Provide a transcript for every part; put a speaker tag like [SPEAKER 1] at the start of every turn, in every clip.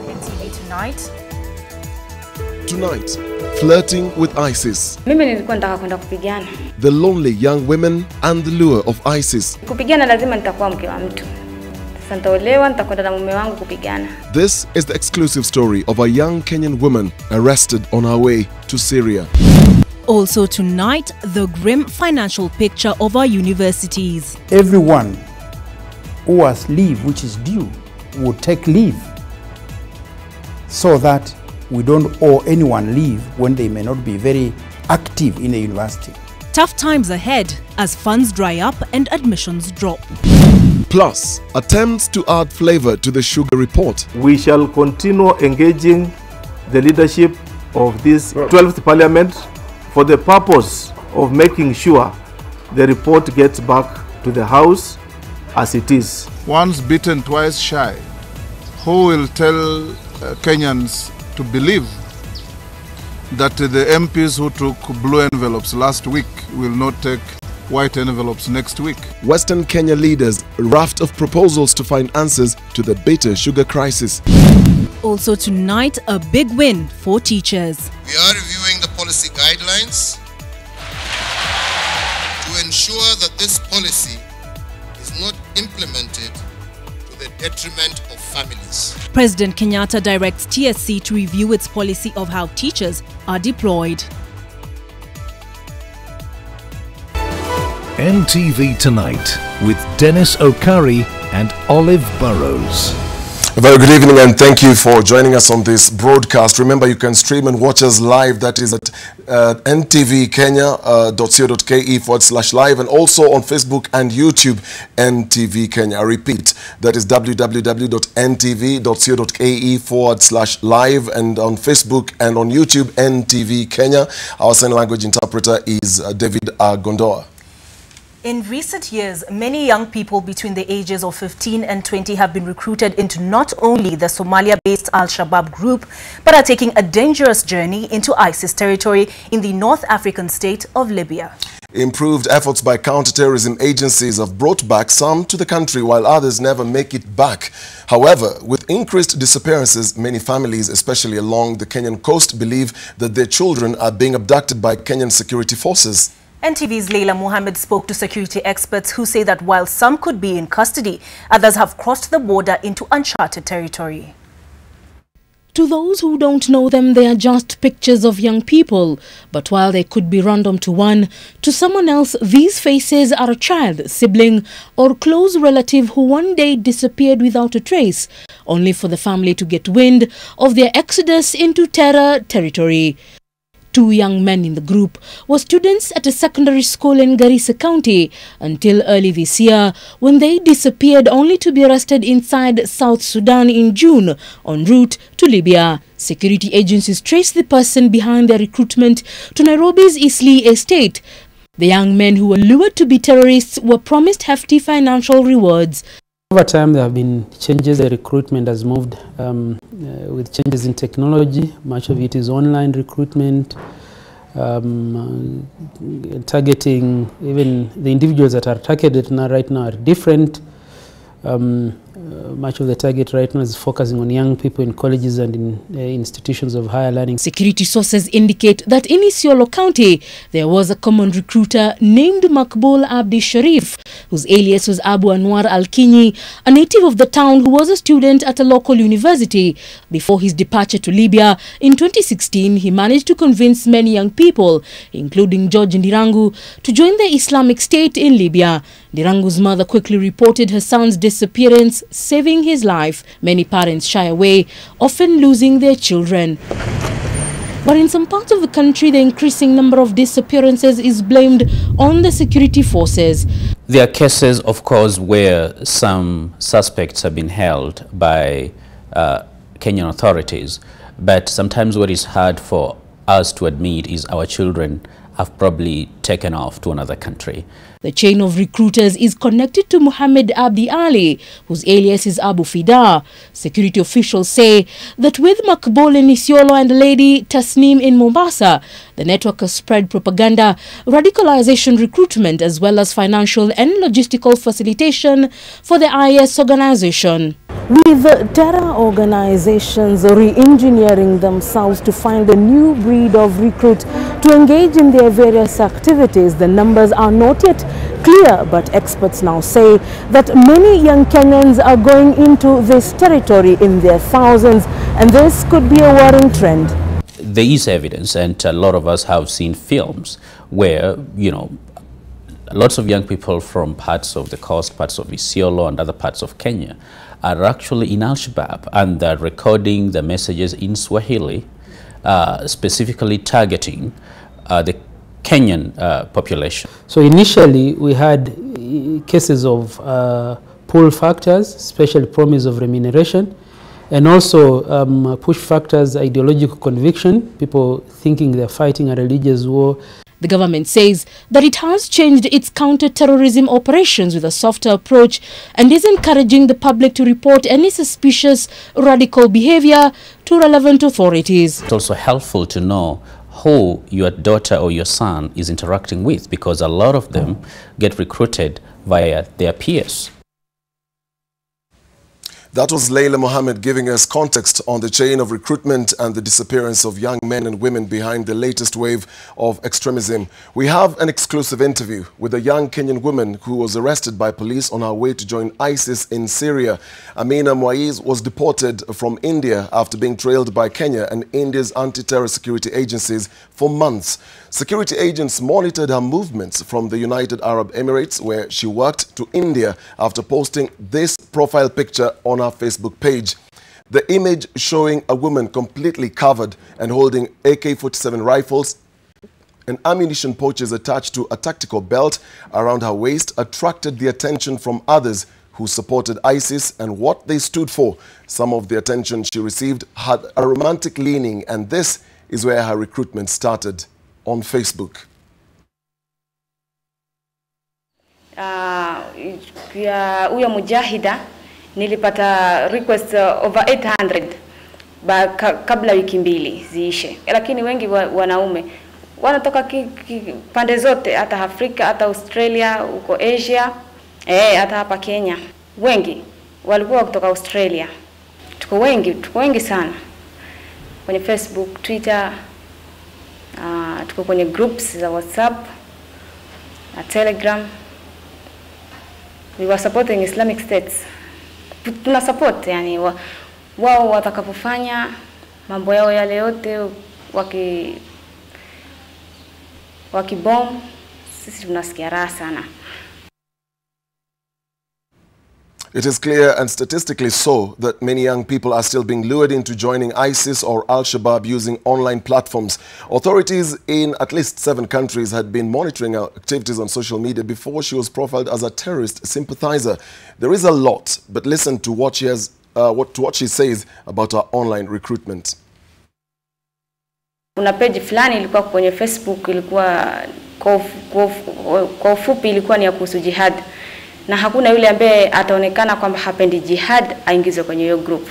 [SPEAKER 1] NTV Tonight.
[SPEAKER 2] Tonight, flirting with ISIS.
[SPEAKER 3] Mimi nilikuwa nataka kwenda kupigana.
[SPEAKER 2] The lonely young women and the lure of ISIS.
[SPEAKER 3] Kupigana lazima nitakuwa mke wa mtu. Sasa nitaolewa, nitakwenda na mume wangu kupigana.
[SPEAKER 2] This is the exclusive story of a young Kenyan woman arrested on her way to Syria.
[SPEAKER 1] Also tonight, the grim financial picture of our universities.
[SPEAKER 4] Everyone who has leave which is due would take leave so that we don't owe anyone leave when they may not be very active in a university.
[SPEAKER 1] Tough times ahead as funds dry up and admissions drop.
[SPEAKER 2] Plus, attempts to add flavor to the sugar report.
[SPEAKER 5] We shall continue engaging the leadership of this 12th Parliament for the purpose of making sure the report gets back to the House as it is.
[SPEAKER 6] Once bitten, twice shy. Who will tell Kenyans to believe that the MPs who took blue envelopes last week will not take white envelopes next week?
[SPEAKER 2] Western Kenya leaders raft of proposals to find answers to the bitter sugar crisis.
[SPEAKER 1] Also tonight, a big win for teachers.
[SPEAKER 7] We are reviewing the policy guidelines to ensure that this policy is not implemented to the detriment of families.
[SPEAKER 1] President Kenyatta directs TSC to review its policy of how teachers are deployed.
[SPEAKER 8] NTV Tonight with Dennis Okari and Olive Burrows.
[SPEAKER 2] A very good evening and thank you for joining us on this broadcast. Remember, you can stream and watch us live. That is at ntvkenya.co.ke/live and also on Facebook and YouTube, NTV Kenya. I repeat, that is www.ntv.co.ke/live and on Facebook and on YouTube, NTV Kenya. Our sign language interpreter is David Gondoa.
[SPEAKER 1] In recent years, many young people between the ages of 15 and 20 have been recruited into not only the Somalia-based Alshabab group, but are taking a dangerous journey into ISIS territory in the North African state of Libya.
[SPEAKER 2] Improved efforts by counter-terrorism agencies have brought back some to the country while others never make it back. However, with increased disappearances, many families, especially along the Kenyan coast, believe that their children are being abducted by Kenyan security forces.
[SPEAKER 1] NTV's Leila Mohammed spoke to security experts who say that while some could be in custody, others have crossed the border into uncharted territory.
[SPEAKER 9] To those who don't know them, they are just pictures of young people. But while they could be random to one, to someone else, these faces are a child, sibling, or close relative who one day disappeared without a trace, only for the family to get wind of their exodus into terror territory. Two young men in the group were students at a secondary school in Garissa County until early this year, when they disappeared only to be arrested inside South Sudan in June en route to Libya. Security agencies traced the person behind their recruitment to Nairobi's Eastleigh estate. The young men who were lured to be terrorists were promised hefty financial rewards.
[SPEAKER 10] Over time, there have been changes. The recruitment has moved with changes in technology. Much of it is online recruitment, targeting. Even the individuals that are targeted right now are different. Much of the target right now is focusing on young people in colleges and in institutions of higher learning.
[SPEAKER 9] Security sources indicate that in Isiolo County, there was a common recruiter named Makbul Abdi Sharif, whose alias was Abu Anwar Al-Kinyi, a native of the town who was a student at a local university. Before his departure to Libya in 2016, he managed to convince many young people, including George Ndirangu, to join the Islamic State in Libya. Ndirangu's mother quickly reported her son's disappearance, saving his life. Many parents shy away, often losing their children. But in some parts of the country, the increasing number of disappearances is blamed on the security forces.
[SPEAKER 11] There are cases, of course, where some suspects have been held by Kenyan authorities. But sometimes what is hard for us to admit is our children have probably taken off to another country.
[SPEAKER 9] The chain of recruiters is connected to Muhammad Abdi Ali, whose alias is Abu Fida. Security officials say that with Makbul in Isiolo and Lady Tasneem in Mombasa, the network has spread propaganda, radicalization recruitment, as well as financial and logistical facilitation for the IS organization. With terror organizations re-engineering themselves to find a new breed of recruit to engage in their various activities, the numbers are not yet clear, but experts now say that many young Kenyans are going into this territory in their thousands, and this could be a worrying trend.
[SPEAKER 11] There is evidence, and a lot of us have seen films where, you know, lots of young people from parts of the coast, parts of Isiolo and other parts of Kenya are actually in Alshabab, and they're recording the messages in Swahili, specifically targeting the Kenyan population.
[SPEAKER 10] So initially we had cases of pull factors, special promise of remuneration, and also push factors, ideological conviction, people thinking they're fighting a religious war.
[SPEAKER 9] The government says that it has changed its counter-terrorism operations with a softer approach and is encouraging the public to report any suspicious radical behavior to relevant authorities.
[SPEAKER 11] It's also helpful to know who your daughter or your son is interacting with, because a lot of them get recruited via their peers.
[SPEAKER 2] That was Layla Mohammed giving us context on the chain of recruitment and the disappearance of young men and women behind the latest wave of extremism. We have an exclusive interview with a young Kenyan woman who was arrested by police on her way to join ISIS in Syria. Amina Maize was deported from India after being trailed by Kenya and India's anti-terror security agencies for months. Security agents monitored her movements from the United Arab Emirates, where she worked, to India after posting this profile picture on her Facebook page. The image showing a woman completely covered and holding AK-47 rifles and ammunition pouches attached to a tactical belt around her waist attracted the attention from others who supported ISIS and what they stood for. Some of the attention she received had a romantic leaning, and this is where her recruitment started, on Facebook.
[SPEAKER 3] Huyo mujahida nilipata request over 800 kabla wiki mbili ziishe, lakini wengi wanaume wanatoka pande zote, hata Afrika, hata Australia, uko Asia, hata hapa Kenya. Wengi walikuwa kutoka Australia. Tuko wengi sana kwenye Facebook, Twitter, tuko kwenye groups za WhatsApp na Telegram. We were supporting Islamic States. Tuna support, yani wao watakapofanya mambo yao yale yote wakibom, sisi tunasikia raha sana.
[SPEAKER 2] It is clear, and statistically so, that many young people are still being lured into joining ISIS or Al-Shabaab using online platforms. Authorities in at least 7 countries had been monitoring her activities on social media before she was profiled as a terrorist sympathizer. There is a lot, but listen to what she says about her online recruitment.
[SPEAKER 3] Kuna page fulani ilikuwa kwenye Facebook, ilikuwa kwa ufupi ilikuwa ni ya kuhusu jihad. Na hakuna yule ambaye ataonekana kwamba hapendi jihad aingizwe kwenye hiyo group.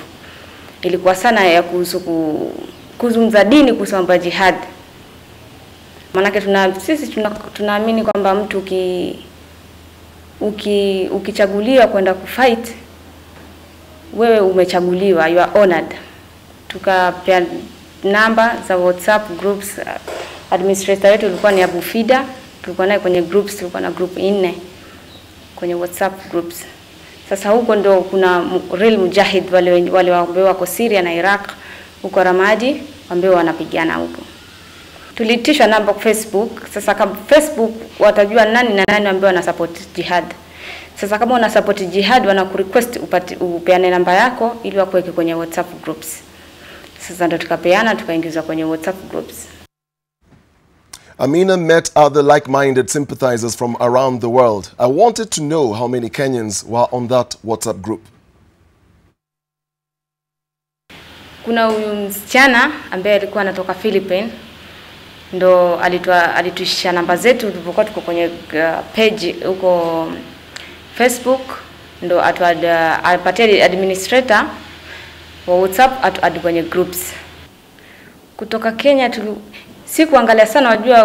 [SPEAKER 3] Ilikuwa sana ya kuzungumza dini, kusoma jihad. Maana sisi tunaamini kwamba mtu ukichaguliwa kwenda kufight, wewe umechaguliwa, you are honored. Tukapea namba za WhatsApp groups. Administrator wetu alikuwa ni Abu Fida, tulikuwa naye kwenye groups, tulikuwa na group 4 kwenye WhatsApp groups. Sasa huko ndo kuna real mujahid wale ambao wako Syria na Iraq, huko Ramadi ambao wanapigana huko. Tulitishwa namba kwa Facebook. Sasa kama Facebook watajua nani na nani ambao wana support jihad. Sasa kama una support jihad, wana kurequest upeane namba yako ili wakuweke kwenye WhatsApp groups. Sasa ndo tukapeana, tukaingizwa kwenye WhatsApp groups.
[SPEAKER 2] Amina met other like-minded sympathizers from around the world. I wanted to know how many Kenyans were on that WhatsApp group.
[SPEAKER 3] Kuna huyu msichana ambaye alikuwa anatoka Philippines, ndo alituishia namba zetu tulipokuwa tuko kwenye page huko Facebook, ndo alipatia administrator wa WhatsApp atu kwenye groups. Kutoka Kenya Si kuangalia sana, wajua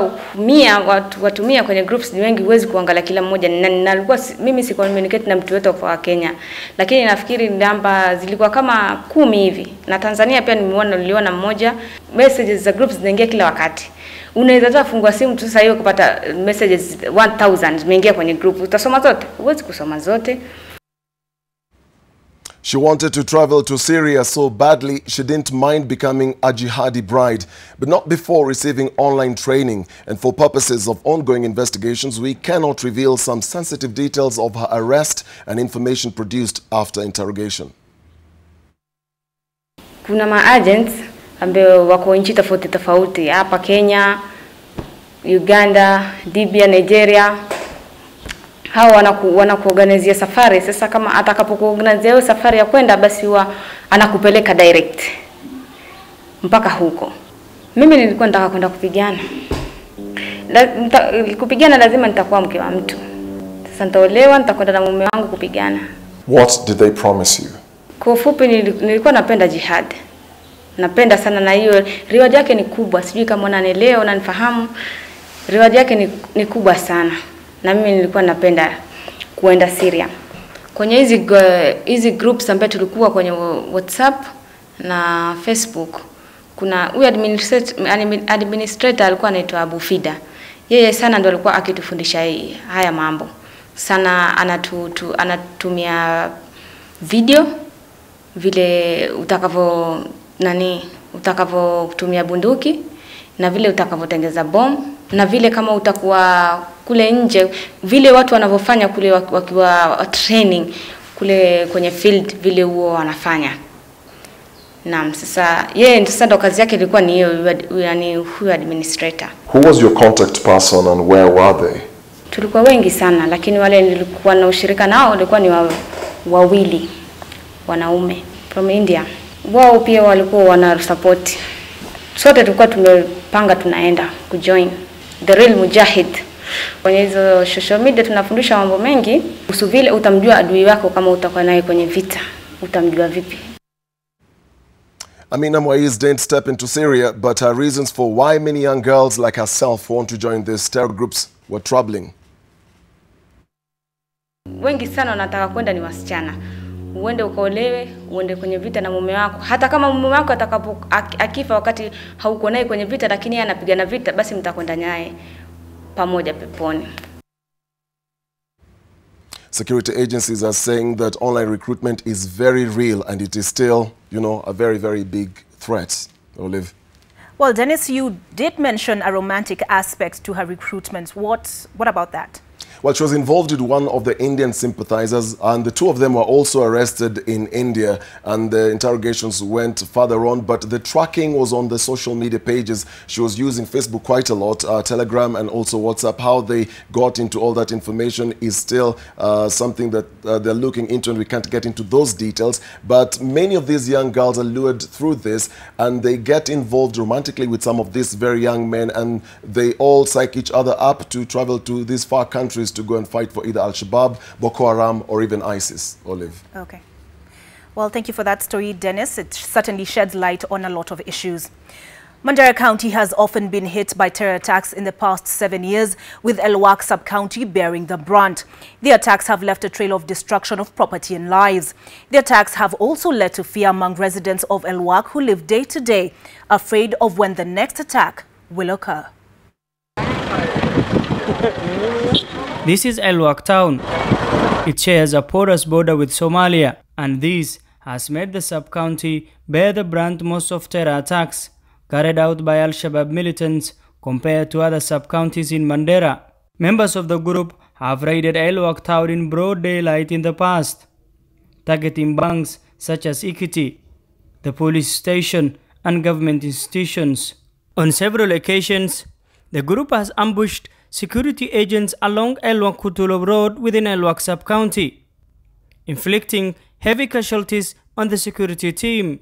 [SPEAKER 3] watu 100 kwenye groups ni wengi, huwezi kuangalia kila mmoja. Nalikuwa mimi si communicate na mtu yote kwa Kenya, lakini nafikiri namba zilikuwa kama 10 hivi. Na Tanzania pia niliona mmoja. Messages za groups zinaingia kila wakati. Unaweza hata fungua simu tu sasa hiyo kupata messages 1000 zimeingia kwenye group. Utasoma zote? Huwezi kusoma zote.
[SPEAKER 2] She wanted to travel to Syria so badly she didn't mind becoming a jihadi bride, but not before receiving online training. And for purposes of ongoing investigations, we cannot reveal some sensitive details of her arrest and information produced after interrogation.
[SPEAKER 3] Kuna ma-agents ambao wako nchi tofauti hapa Kenya, Uganda, Libya, Nigeria. Hao wanakuorganizia safari. Sasa kama atakapokuorganizia hiyo safari ya kwenda, basi huwa anakupeleka direct mpaka huko. Mimi nilikuwa nataka kwenda kupigana. Kupigana lazima nitakuwa mke wa mtu. Sasa nitaolewa, nitakwenda na mume wangu kupigana.
[SPEAKER 2] What did they promise you?
[SPEAKER 3] Kwa ufupi nilikuwa napenda jihad. Napenda sana, na hiyo riwaya yake ni kubwa. Sijui kama unanielewa, unanifahamu. Riwaya yake ni kubwa sana. Na mimi nilikuwa napenda kuenda Syria. Kwenye hizi groups ambazo tulikuwa kwenye WhatsApp na Facebook, kuna huyu administrator alikuwa anaitwa Abu Fida. Yeye sana ndo alikuwa akitufundisha haya mambo. Sana anatumia video vile utakavyotumia bunduki, na vile utakavyotengeneza bomu, na vile kama utakuwa kule nje, vile watu wanavyofanya kule wakiwa training kule kwenye field, vile huo wanafanya. Naam, sasa yeye ndo kazi yake ilikuwa ni hiyo, yani huyo administrator.
[SPEAKER 2] Who was your contact person and where were they?
[SPEAKER 3] Tulikuwa wengi sana, lakini wale nilikuwa na ushirika nao walikuwa ni wawili wanaume from India. Wao pia walikuwa wana support. Sote tulikuwa tumepanga tunaenda kujoin the real mujahid. Kwenye hizo social media tunafundisha mambo mengi kuhusu vile utamjua adui wako kama utakuwa naye kwenye vita, utamjua vipi.
[SPEAKER 2] Amina Maize didn't step into Syria, but her reasons for why many young girls like herself want to join these terror groups were troubling.
[SPEAKER 3] Wengi sana wanataka kwenda ni wasichana. Uende ukaolewe, uende kwenye vita na mume wako. Hata kama mume wako akifa wakati hauko naye kwenye vita, lakini yeye anapigana vita, basi mtakwenda naye pamoja peponi.
[SPEAKER 2] Security agencies are saying that online recruitment is very real and it is still, a very, very big threat. Olive.
[SPEAKER 1] Well, Dennis, you did mention a romantic aspect to her recruitment. What about that?
[SPEAKER 2] Well, she was involved with one of the Indian sympathizers, and the two of them were also arrested in India, and the interrogations went further on, but the tracking was on the social media pages. She was using Facebook quite a lot, Telegram and also WhatsApp. How they got into all that information is still something that they're looking into, and we can't get into those details. But many of these young girls are lured through this, and they get involved romantically with some of these very young men, and they all psych each other up to travel to these far countries to go and fight for either Alshabab, Boko Haram, or even ISIS. Olive.
[SPEAKER 1] Okay. Well, thank you for that story, Dennis. It certainly sheds light on a lot of issues. Mandera County has often been hit by terror attacks in the past 7 years, with Elwak sub-county bearing the brunt. The attacks have left a trail of destruction of property and lives. The attacks have also led to fear among residents of Elwak who live day to day, afraid of when the next attack will occur.
[SPEAKER 12] This is Elwak town. It shares a porous border with Somalia, and this has made the sub-county bear the brunt most of terror attacks carried out by Alshabab militants compared to other sub-counties in Mandera. Members of the group have raided Elwak town in broad daylight in the past, targeting banks such as Equity, the police station, and government institutions. On several occasions, the group has ambushed security agents along Elwak-Kutulo Road within Elwak sub-county, inflicting heavy casualties on the security team.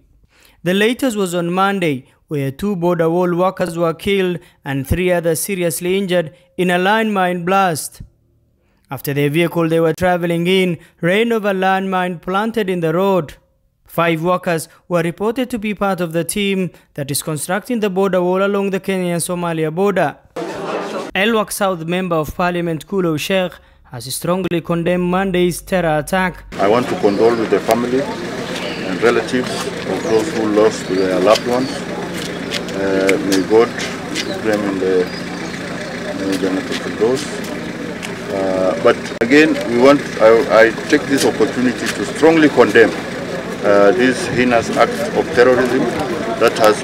[SPEAKER 12] The latest was on Monday, where 2 border wall workers were killed and 3 others seriously injured in a landmine blast, after their vehicle they were traveling in ran over landmine planted in the road. 5 workers were reported to be part of the team that is constructing the border wall along the Kenya-Somalia border. Elwak South Member of Parliament Kulo Sheikh has strongly condemned Monday's terror attack.
[SPEAKER 13] I want to condole with the family and relatives of those who lost their loved ones. May God keep them in the Firdaus. But again, I take this opportunity to strongly condemn this heinous act of terrorism that has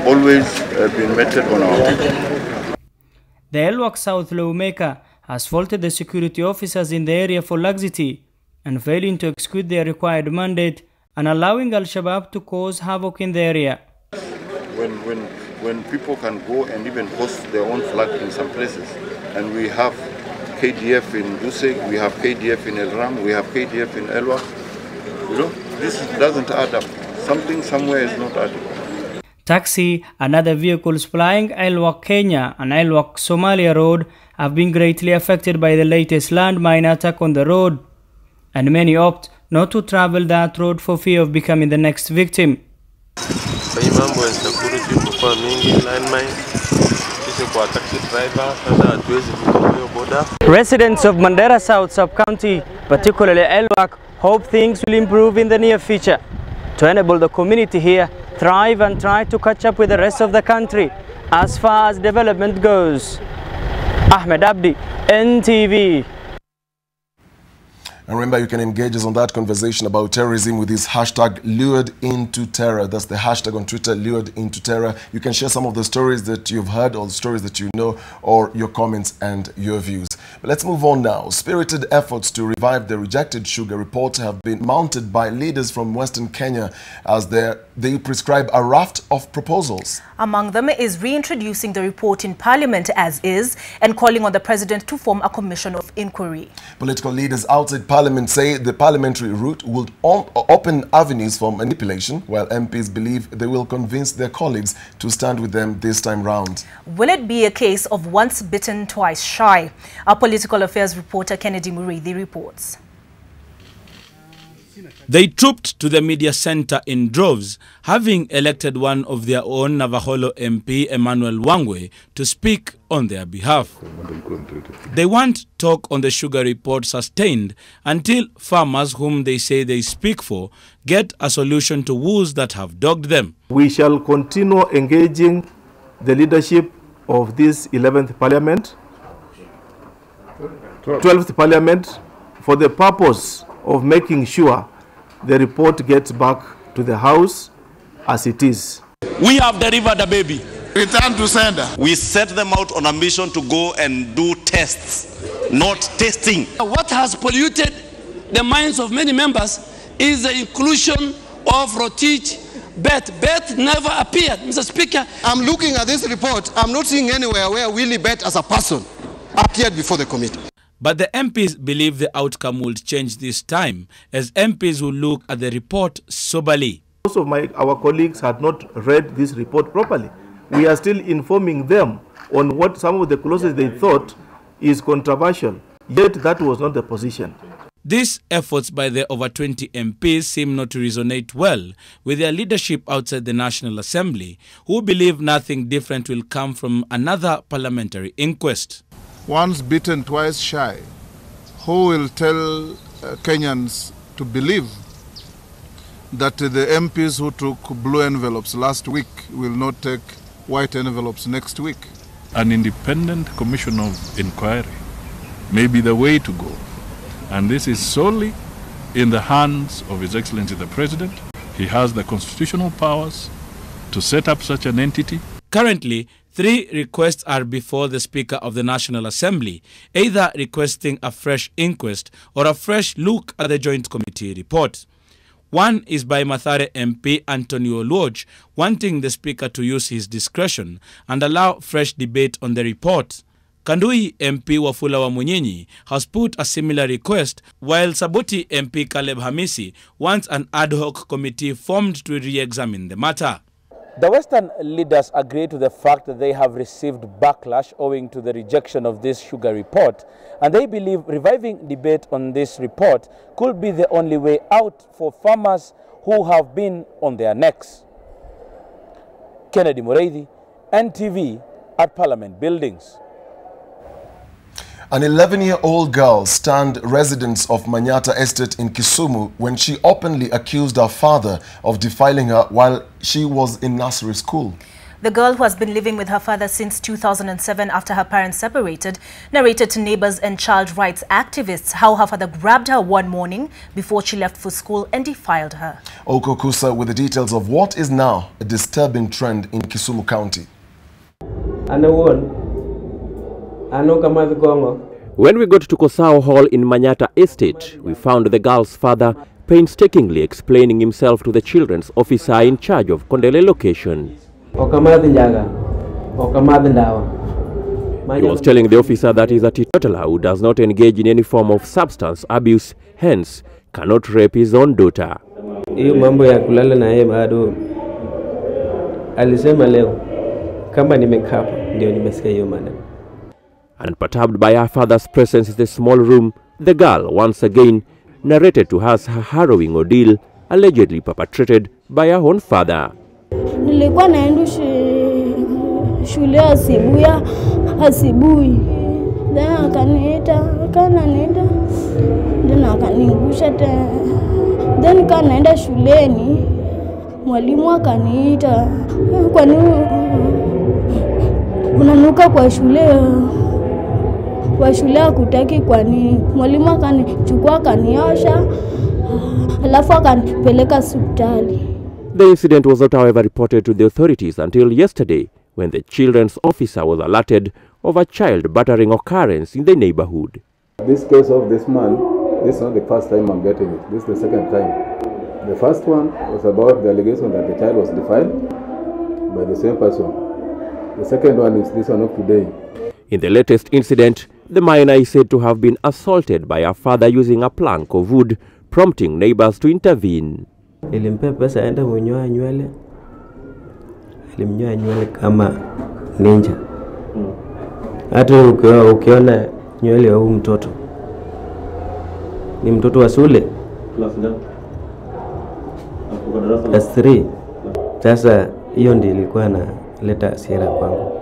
[SPEAKER 13] always been meted on our people.
[SPEAKER 12] The Elwak South lawmaker has faulted the security officers in the area for laxity and failing to execute their required mandate and allowing Alshabab to cause havoc in the area.
[SPEAKER 13] When people can go and even host their own flag in some places, and we have KDF in Duseg, we have KDF in El Ram, we have KDF in Elwak, you know, this doesn't add up. Something somewhere is not adding up.
[SPEAKER 12] Taxi and other vehicles plying Elwak Kenya and Elwak Somalia road have been greatly affected by the latest landmine attack on the road, and many opt not to travel that road for fear of becoming the next victim. Residents of Mandera South Sub-County, particularly Elwak, hope things will improve in the near future to enable the community here thrive and try to catch up with the rest of the country as far as development goes. Ahmed Abdi, NTV.
[SPEAKER 2] And remember, you can engage us on that conversation about terrorism with this hashtag #LuredIntoTerror. That's the hashtag on Twitter, #LuredIntoTerror. You can share some of the stories that you've heard or the stories that you know, or your comments and your views. But let's move on now. Spirited efforts to revive the rejected sugar report have been mounted by leaders from Western Kenya as they prescribe a raft of proposals.
[SPEAKER 1] Among them is reintroducing the report in Parliament as is and calling on the President to form a commission of inquiry.
[SPEAKER 2] Political leaders outside Parliament say the parliamentary route will open avenues for manipulation, while MPs believe they will convince their colleagues to stand with them this time round.
[SPEAKER 1] Will it be a case of once bitten, twice shy? Our political affairs reporter Kennedy Murithi reports.
[SPEAKER 14] They trooped to the media center in droves, having elected one of their own Navaholo MP, Emmanuel Wangwe, to speak on their behalf. They want talk on the sugar report sustained until farmers whom they say they speak for get a solution to woes that have dogged them.
[SPEAKER 5] We shall continue engaging the leadership of this 11th Parliament, 12th Parliament, for the purpose of making sure the report gets back to the House as it is.
[SPEAKER 15] We have delivered a baby.
[SPEAKER 16] Return to sender.
[SPEAKER 15] We set them out on a mission to go and do tests, not testing.
[SPEAKER 17] What has polluted the minds of many members is the inclusion of Rotich Bett. Bett never appeared, Mr. Speaker.
[SPEAKER 16] I'm looking at this report. I'm not seeing anywhere where Willie Bett as a person appeared before the committee.
[SPEAKER 14] But the MPs believe the outcome will change this time, as MPs will look at the report soberly.
[SPEAKER 5] Most of our colleagues had not read this report properly. We are still informing them on what some of the clauses they thought is controversial, yet that was not the position.
[SPEAKER 14] These efforts by the over 20 MPs seem not to resonate well with their leadership outside the National Assembly, who believe nothing different will come from another parliamentary inquest.
[SPEAKER 6] Once bitten, twice shy. Who will tell Kenyans to believe that the MPs who took blue envelopes last week will not take white envelopes next week?
[SPEAKER 18] An independent commission of inquiry may be the way to go. And this is solely in the hands of His Excellency the President. He has the constitutional powers to set up such an entity.
[SPEAKER 14] Currently, 3 requests are before the Speaker of the National Assembly, either requesting a fresh inquest or a fresh look at the Joint Committee report. One is by Mathare MP Antonio Elwak, wanting the Speaker to use his discretion and allow fresh debate on the report. Kandui MP Wafula Wamunyinyi has put a similar request, while Saboti MP Caleb Hamisi wants an ad hoc committee formed to re-examine the matter.
[SPEAKER 19] The Western leaders agree to the fact that they have received backlash owing to the rejection of this sugar report, and they believe reviving debate on this report could be the only way out for farmers who have been on their necks. Kennedy Mureithi, NTV at Parliament Buildings.
[SPEAKER 2] An 11-year-old girl stunned residents of Manyata Estate in Kisumu when she openly accused her father of defiling her while she was in nursery school.
[SPEAKER 1] The girl, who has been living with her father since 2007 after her parents separated, narrated to neighbors and child rights activists how her father grabbed her one morning before she left for school and defiled her.
[SPEAKER 2] Oko Kusa with the details of what is now a disturbing trend in Kisumu County.
[SPEAKER 20] When we got to Kosao Hall in Manyata Estate, we found the girl's father painstakingly explaining himself to the children's officer in charge of Kondele location. He was telling the officer that he is a teetotaler who does not engage in any form of substance abuse, hence cannot rape his own daughter. And perturbed by her father's presence in the small room, the girl once again narrated to us her harrowing ordeal allegedly perpetrated by her own father.
[SPEAKER 21] Nilikuwa naenda shule asubuhi. Then akaniita, then akanigusha tena. Then naenda shuleni, mwalimu akaniita, kwa nini unanuka kwa shule? Kwa shule hakutaki kwa nini? Mwalimu akanichukua akaniosha, alafu akanipeleka hospitali.
[SPEAKER 20] The incident was not, however, reported to the authorities until yesterday, when the children's officer was alerted of a child battering occurrence in the neighborhood.
[SPEAKER 22] This case of this man, this is not the first time I'm getting it. This is the second time. The first one was about the allegation that the child was defiled by the same person. The second one is this one of today.
[SPEAKER 20] In the latest incident, the minor is said to have been assaulted by her father using a plank of wood, prompting neighbors to intervene.
[SPEAKER 23] Ilimpe pesa aende kunyoa nywele. Alimnyoa nywele kama ninja. Hata ukiona nywele ya huyu mtoto, ni mtoto wa shule. Class 3. Sasa hiyo ndiyo ilikuwa na leta hasira kwangu.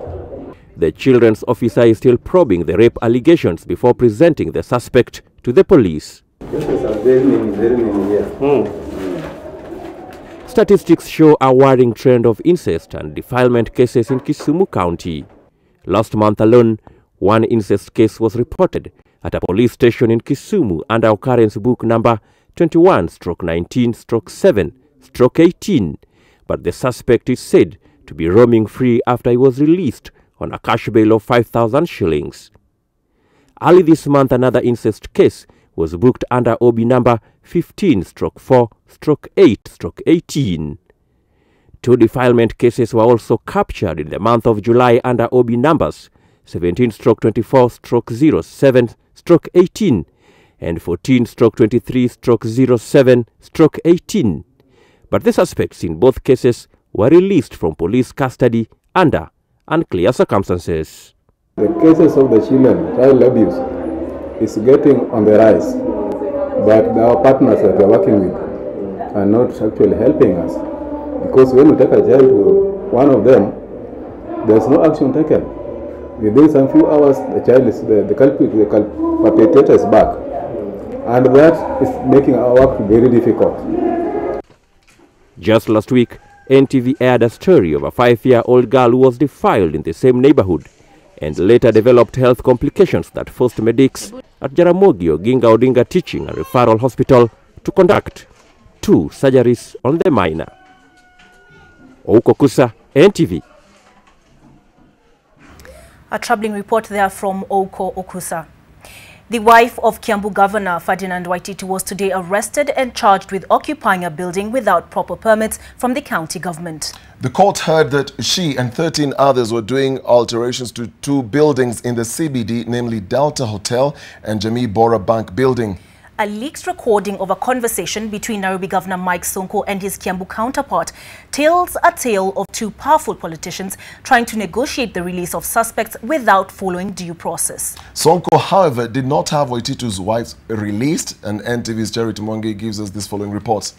[SPEAKER 20] The children's officer is still probing the rape allegations before presenting the suspect to the police. Statistics show a worrying trend of incest and defilement cases in Kisumu County. Last month alone, one incest case was reported at a police station in Kisumu under occurrence book number 21/19/7/18, but the suspect is said to be roaming free after he was released on a cash bail of 5,000 shillings. Early this month, another incest case was booked under OB number 15/4/8/18. Two defilement cases were also captured in the month of July under OB numbers 17/24/07/18 and 14/23/07/18. But the suspects in both cases were released from police custody under unclear circumstances.
[SPEAKER 22] The cases of the children, child abuse, is getting on the rise, but our partners that we are working with are not actually helping us, because when we take a child to one of them, there's no action taken. Within some few hours, the child is the culprit, the perpetrator is back, and that is making our work very difficult.
[SPEAKER 20] Just last week, NTV aired a story of a 5-year-old girl who was defiled in the same neighborhood and later developed health complications that forced medics at Jaramogi Oginga Odinga Teaching and Referral Hospital to conduct 2 surgeries on the minor. Oko Kusa, NTV.
[SPEAKER 1] A troubling report there from Oko Okusa. The wife of Kiambu Governor Ferdinand Waititu was today arrested and charged with occupying a building without proper permits from the county government.
[SPEAKER 2] The court heard that she and 13 others were doing alterations to 2 buildings in the CBD, namely Delta Hotel and Jamii Bora Bank building.
[SPEAKER 1] A leaked recording of a conversation between Nairobi Governor Mike Sonko and his Kiambu counterpart tells a tale of 2 powerful politicians trying to negotiate the release of suspects without following due process.
[SPEAKER 2] Sonko, however, did not have Waititu's wife released, and NTV's Charity Mwangi gives us this following report.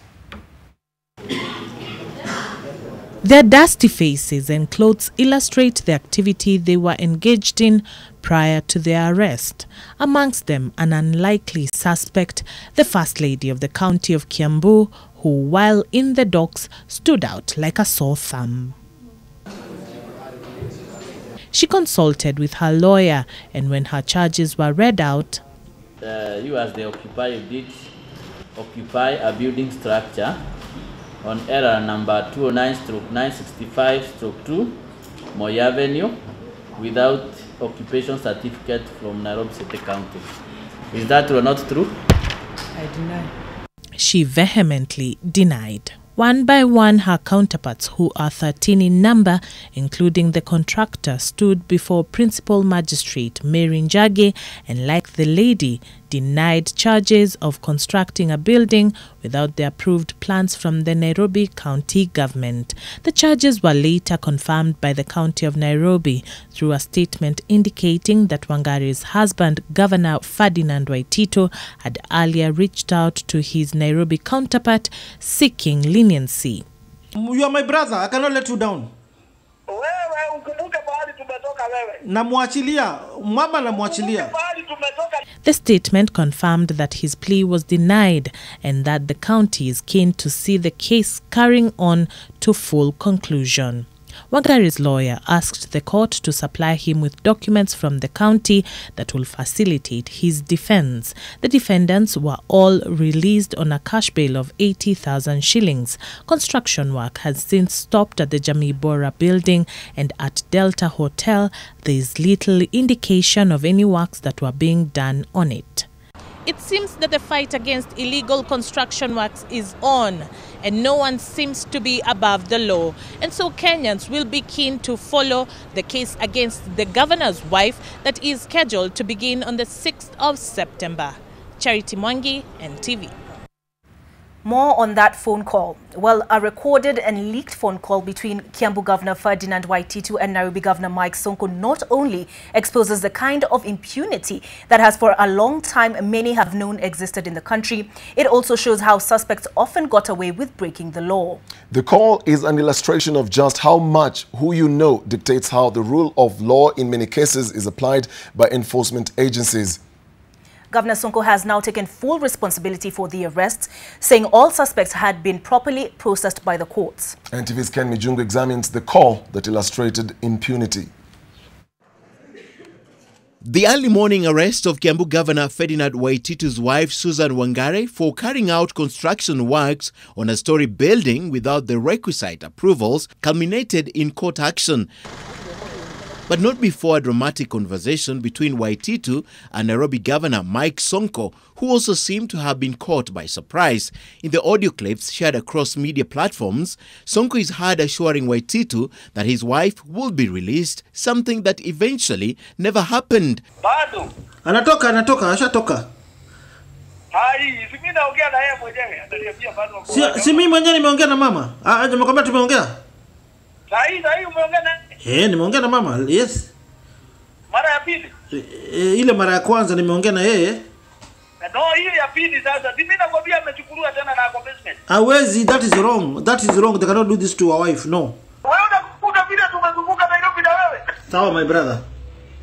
[SPEAKER 4] Their dusty faces and clothes illustrate the activity they were engaged in prior to their arrest. Amongst them, an unlikely suspect, the First Lady of the County of Kiambu, who, while in the docks, stood out like a sore thumb. She consulted with her lawyer, and when her charges were read out,
[SPEAKER 7] you as the occupier did occupy a building structure on error number 209/965/2 Moy Avenue without occupation certificate from Nairobi City County. Is that true or not true?
[SPEAKER 4] I deny. She vehemently denied. One by one, her counterparts, who are 13 in number, including the contractor, stood before Principal Magistrate Mary Njagi and, like the lady, denied charges of constructing a building without the approved plans from the Nairobi County government. The charges were later confirmed by the County of Nairobi through a statement indicating that Wangari's husband, Governor Ferdinand Waititu, had earlier reached out to his Nairobi counterpart seeking leniency.
[SPEAKER 8] You are my brother, I cannot let you down. Namwachilia, mama namwachilia.
[SPEAKER 4] The statement confirmed that his plea was denied and that the county is keen to see the case carrying on to full conclusion. Wangari's lawyer asked the court to supply him with documents from the county that will facilitate his defense. The defendants were all released on a cash bail of 80,000 shillings. Construction work has since stopped at the Jamii Bora building, and at Delta Hotel there is little indication of any works that were being done on it. It seems that the fight against illegal construction works is on, and no one seems to be above the law. And so Kenyans will be keen to follow the case against the governor's wife that is scheduled to begin on the 6th of September. Charity Mwangi, NTV.
[SPEAKER 1] More on that phone call. Well, a recorded and leaked phone call between Kiambu Governor Ferdinand Waititu and Nairobi Governor Mike Sonko not only exposes the kind of impunity that has for a long time many have known existed in the country, it also shows how suspects often got away with breaking the law.
[SPEAKER 2] The call is an illustration of just how much who you know dictates how the rule of law in many cases is applied by enforcement agencies.
[SPEAKER 1] Governor Sonko has now taken full responsibility for the arrests, saying all suspects had been properly processed by the courts.
[SPEAKER 2] NTV's Ken Mijungu examines the call that illustrated impunity.
[SPEAKER 24] The early morning arrest of Kiambu Governor Ferdinand Waititu's wife Susan Wangari for carrying out construction works on a story building without the requisite approvals culminated in court action. But not before a dramatic conversation between Waititu and Nairobi Governor Mike Sonko, who also seemed to have been caught by surprise. In the audio clips shared across media platforms, Sonko is heard assuring Waititu that his wife will be released, something that eventually never happened.
[SPEAKER 8] Bado. Anatoka, ashatoka. Si mimi mwenyewe nimeongea na mama. Nimekwambia tumeongea.
[SPEAKER 25] Sahi umeongea na?
[SPEAKER 8] Nimeongea na mama. Yes.
[SPEAKER 25] Mara ya pili?
[SPEAKER 8] Ile mara ya kwanza nimeongea na yeye.
[SPEAKER 25] No, ile ya pili sasa. Mimi nakwambia amechukuliwa tena na accomplishment.
[SPEAKER 8] Hawezi, that is wrong. That is wrong. They cannot do this to our wife. No.
[SPEAKER 25] Wewe unakuta vile tumezunguka Nairobi na wewe.
[SPEAKER 8] Sawa my brother.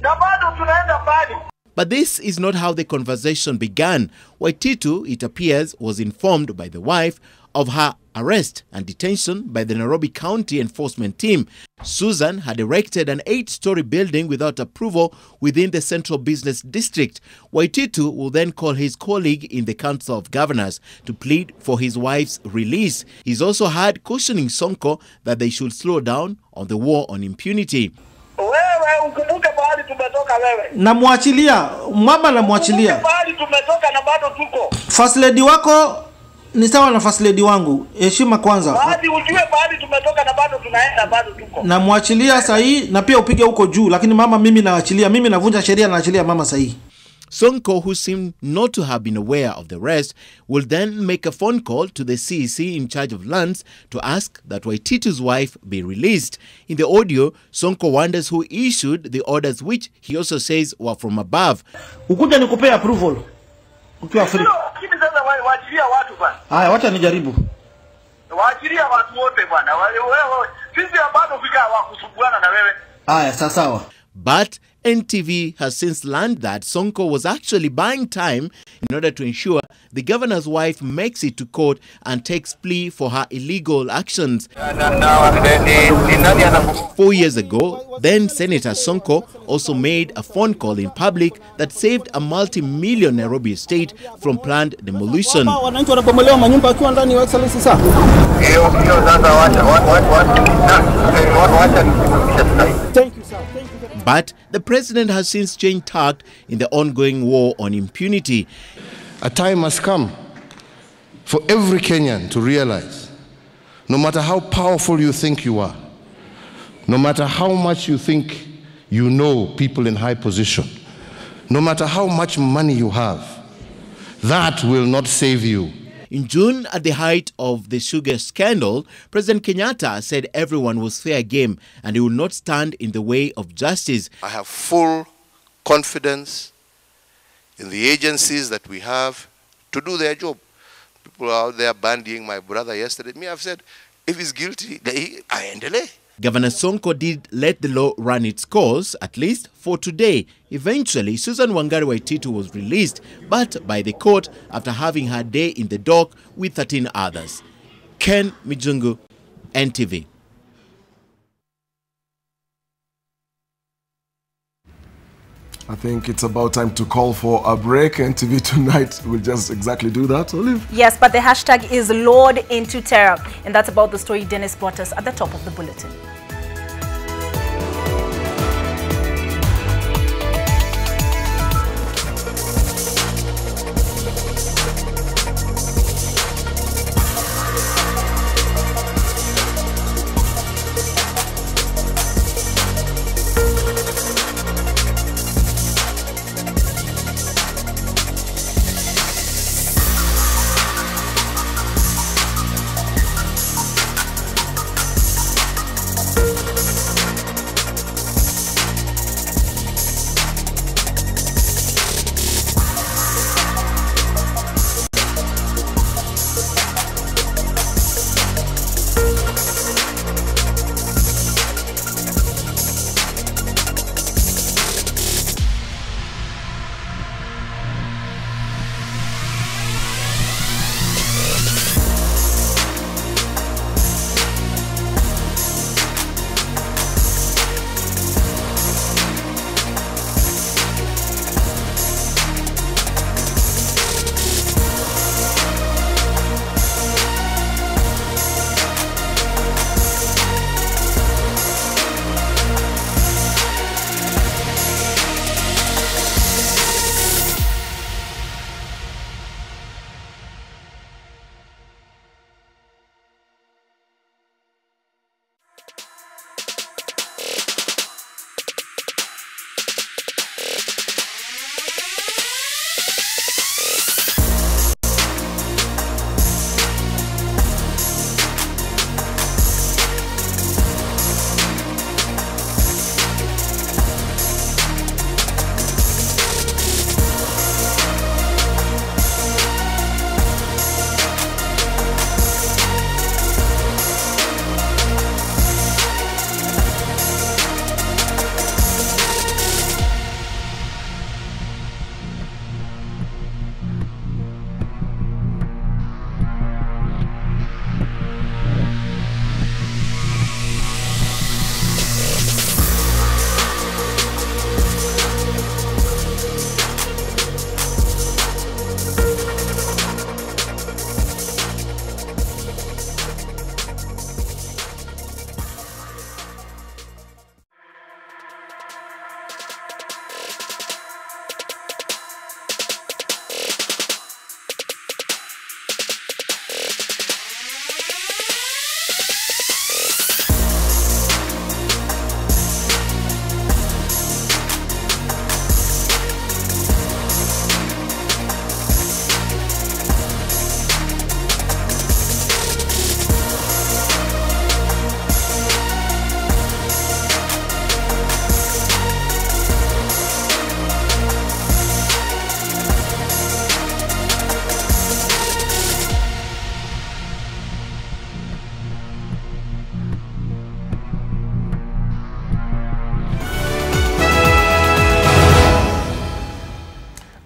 [SPEAKER 25] Na bado tunaenda mbali.
[SPEAKER 24] But this is not how the conversation began. Waititu, it appears, was informed by the wife of her arrest and detention by the Nairobi County Enforcement Team. Susan had erected an 8-story building without approval within the Central Business District. Waititu will then call his colleague in the Council of Governors to plead for his wife's release. He's also heard cautioning Sonko that they should slow down on the war on impunity.
[SPEAKER 25] Wewe ukumbuke bahali tumetoka wewe.
[SPEAKER 8] Namwachilia, mama namwachilia.
[SPEAKER 25] Bahali tumetoka na bado tuko.
[SPEAKER 8] First lady wako ni sawa na first lady wangu. Heshima kwanza.
[SPEAKER 25] Bahali ujue bahali tumetoka na bado tunaenda bado tuko.
[SPEAKER 8] Namwachilia sahi na pia upige huko juu, lakini mama mimi naachilia. Mimi navunja sheria na naachilia mama sahi.
[SPEAKER 24] Sonko, who seemed not to have been aware of the arrest, will then make a phone call to the CEC in charge of lands to ask that Waititu's wife be released. In the audio, Sonko wonders who issued the orders, which he also says were from above.
[SPEAKER 8] Ukuja nikupea approval. Ukiwa free.
[SPEAKER 25] Lakini sasa waachilia watu bwana.
[SPEAKER 8] Haya, wacha nijaribu.
[SPEAKER 25] Waachilia watu wote bwana. Wewe
[SPEAKER 8] Aya, sawa.
[SPEAKER 24] But NTV has since learned that Sonko was actually buying time in order to ensure the governor's wife makes it to court and takes plea for her illegal actions. 4 years ago, then Senator Sonko also made a phone call in public that saved a multi-million Nairobi estate from planned demolition. But the president has since changed tack in the ongoing war on impunity.
[SPEAKER 3] A time has come for every Kenyan to realize, no matter how powerful you think you are, no matter how much you think you know people in high position, no matter how much money you have, that will not save you.
[SPEAKER 24] In June, at the height of the sugar scandal, President Kenyatta said everyone was fair game and he will not stand in the way of justice.
[SPEAKER 3] I have full confidence in the agencies that we have to do their job. People are out there bandying my brother yesterday. Me, I've said, if he's guilty, aendele.
[SPEAKER 24] Governor Sonko did let the law run its course, at least for today. Eventually, Susan Wangari Waititu was released, but by the court after having her day in the dock with 13 others. Ken Mijungu, NTV.
[SPEAKER 2] I think it's about time to call for a break. NTV tonight will just exactly do that, Olive.
[SPEAKER 1] Yes, but the hashtag is Lord into Terror. And that's about the story Dennis brought us at the top of the bulletin.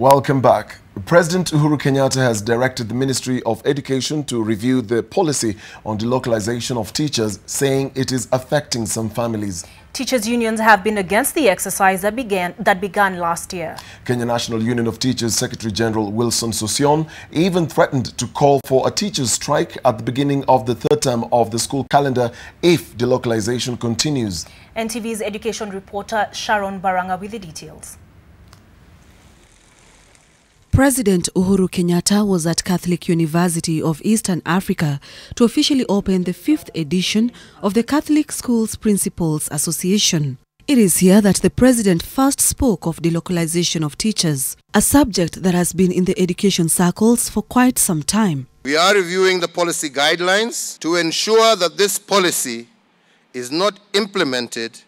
[SPEAKER 2] Welcome back. President Uhuru Kenyatta has directed the Ministry of Education to review the policy on delocalization of teachers, saying it is affecting some families.
[SPEAKER 1] Teachers' unions have been against the exercise that began last year.
[SPEAKER 2] Kenya National Union of Teachers Secretary General Wilson Sosion even threatened to call for a teachers' strike at the beginning of the third term of the school calendar if delocalization continues.
[SPEAKER 1] NTV's education reporter Sharon Baranga with the details.
[SPEAKER 9] President Uhuru Kenyatta was at Catholic University of Eastern Africa to officially open the 5th edition of the Catholic Schools Principals Association. It is here that the president first spoke of delocalization of teachers, a subject that has been in the education circles for quite some time.
[SPEAKER 16] We are reviewing the policy guidelines to ensure that this policy is not implemented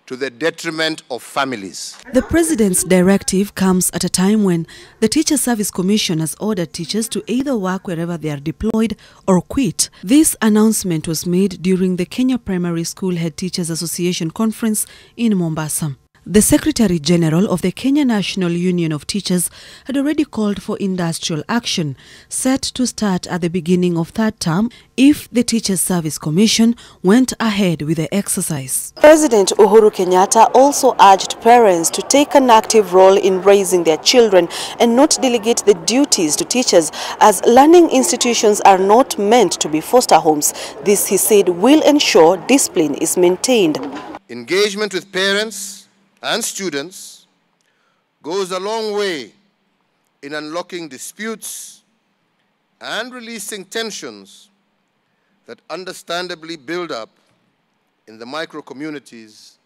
[SPEAKER 16] to the detriment of families.
[SPEAKER 9] The president's directive comes at a time when the Teacher Service Commission has ordered teachers to either work wherever they are deployed or quit. This announcement was made during the Kenya Primary School Head Teachers Association conference in Mombasa. The Secretary General of the Kenya National Union of Teachers had already called for industrial action, set to start at the beginning of third term if the Teachers Service Commission went ahead with the exercise.
[SPEAKER 10] President Uhuru Kenyatta also urged parents to take an active role in raising their children and not delegate the duties to teachers, as learning institutions are not meant to be foster homes. This, he said, will ensure discipline is maintained.
[SPEAKER 16] Engagement with parents and students goes a long way in unlocking disputes and releasing tensions that understandably build up in the micro-communities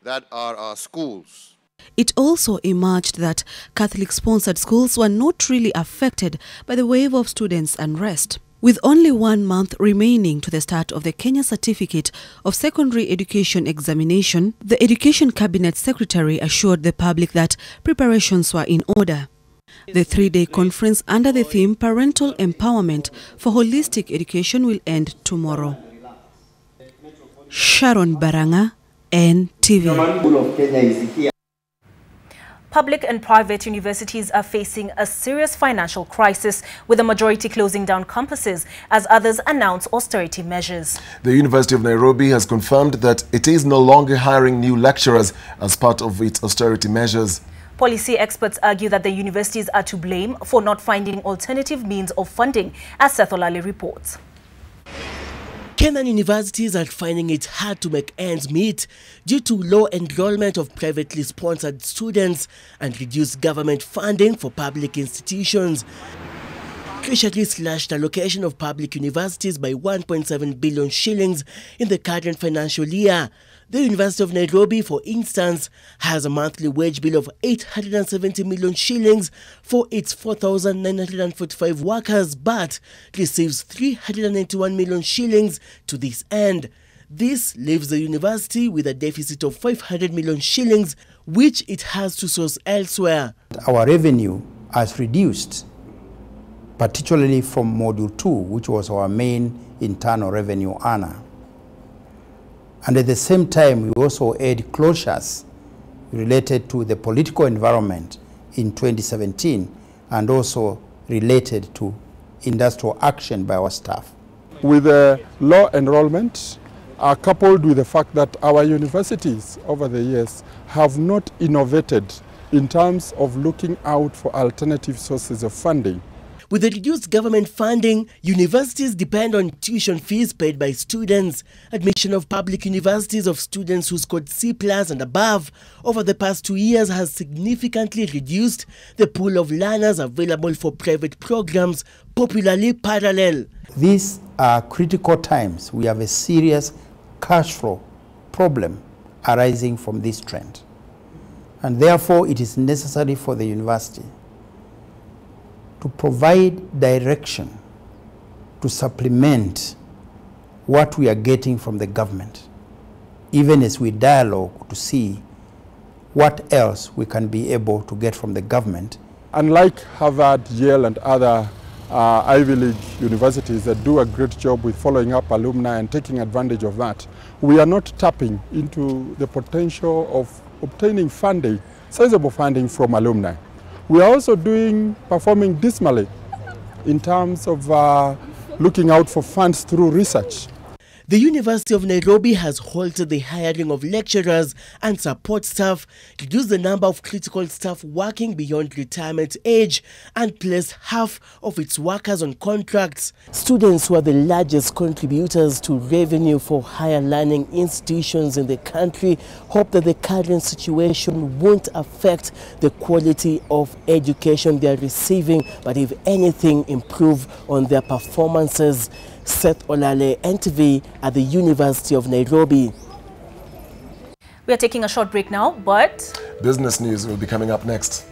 [SPEAKER 16] that are our schools.
[SPEAKER 9] It also emerged that Catholic-sponsored schools were not really affected by the wave of students' unrest. With only 1 month remaining to the start of the Kenya Certificate of Secondary Education examination, the Education Cabinet Secretary assured the public that preparations were in order. The 3-day conference under the theme Parental Empowerment for Holistic Education will end tomorrow. Sharon Baranga, NTV.
[SPEAKER 1] Public and private universities are facing a serious financial crisis, with the majority closing down campuses as others announce austerity measures.
[SPEAKER 2] The University of Nairobi has confirmed that it is no longer hiring new lecturers as part of its austerity measures.
[SPEAKER 1] Policy experts argue that the universities are to blame for not finding alternative means of funding, as Seth Olale reports.
[SPEAKER 11] Kenyan universities are finding it hard to make ends meet due to low enrollment of privately sponsored students and reduced government funding for public institutions. Crucially slashed allocation of public universities by 1.7 billion shillings in the current financial year. The University of Nairobi, for instance, has a monthly wage bill of 870 million shillings for its 4,945 workers, but receives 391 million shillings to this end. This leaves the university with a deficit of 500 million shillings, which it has to source elsewhere.
[SPEAKER 12] Our revenue has reduced, particularly from Module 2, which was our main internal revenue earner. And at the same time, we also had closures related to the political environment in 2017 and also related to industrial action by our staff.
[SPEAKER 13] With low enrollment, coupled with the fact that our universities over the years have not innovated in terms of looking out for alternative sources of funding.
[SPEAKER 11] With the reduced government funding, universities depend on tuition fees paid by students. Admission of public universities of students who scored C+ and above over the past 2 years has significantly reduced the pool of learners available for private programs, popularly parallel.
[SPEAKER 12] These are critical times. We have a serious cash flow problem arising from this trend. And therefore, it is necessary for the university to provide direction to supplement what we are getting from the government, even as we dialogue to see what else we can be able to get from the government.
[SPEAKER 13] Unlike Harvard, Yale, and other Ivy League universities that do a great job with following up alumni and taking advantage of that, we are not tapping into the potential of obtaining funding, sizable funding from alumni. We are also performing dismally in terms of looking out for funds through research.
[SPEAKER 11] The University of Nairobi has halted the hiring of lecturers and support staff, reduced the number of critical staff working beyond retirement age, and placed half of its workers on contracts. Students, who are the largest contributors to revenue for higher learning institutions in the country, hope that the current situation won't affect the quality of education they are receiving, but if anything, improve on their performances. Seth Olale, NTV at the University of Nairobi.
[SPEAKER 1] We are taking a short break now, but
[SPEAKER 2] business news will be coming up next.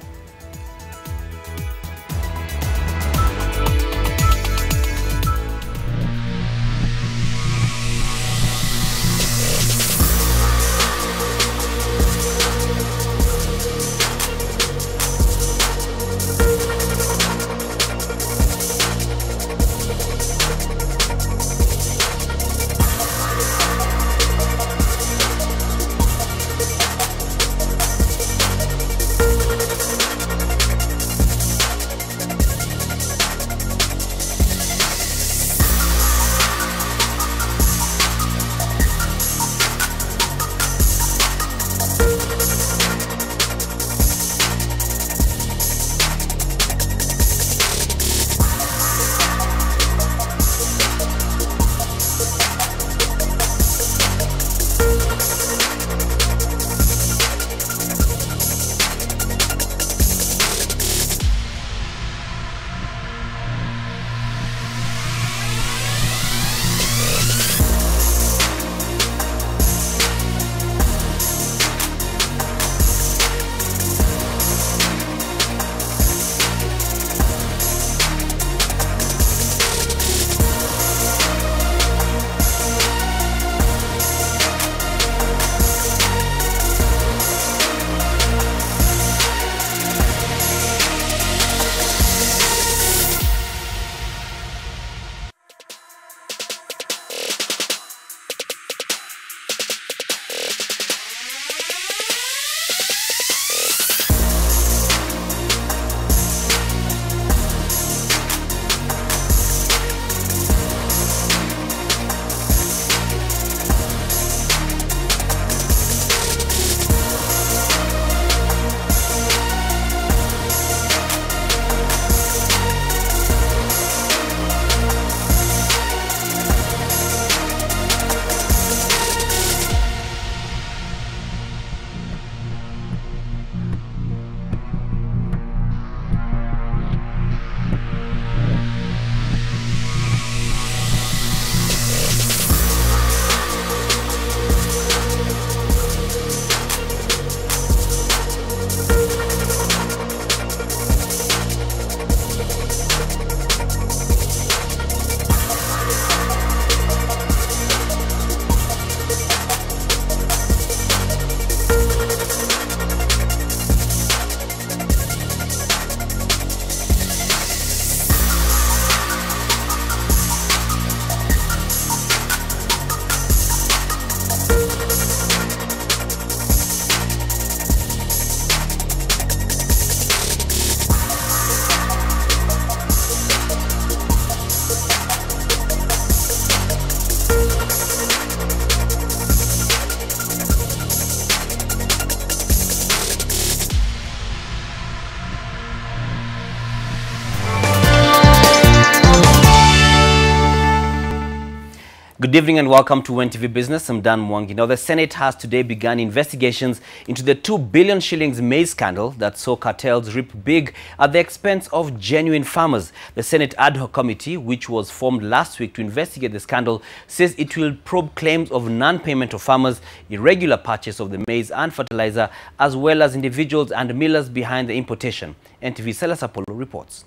[SPEAKER 5] Good evening and welcome to NTV Business. I'm Dan Mwangi. Now, the Senate has today begun investigations into the 2 billion shillings maize scandal that saw cartels reap big at the expense of genuine farmers. The Senate ad hoc committee, which was formed last week to investigate the scandal, says it will probe claims of non-payment of farmers, irregular purchase of the maize and fertilizer, as well as individuals and millers behind the importation. NTV Silas Apollo reports.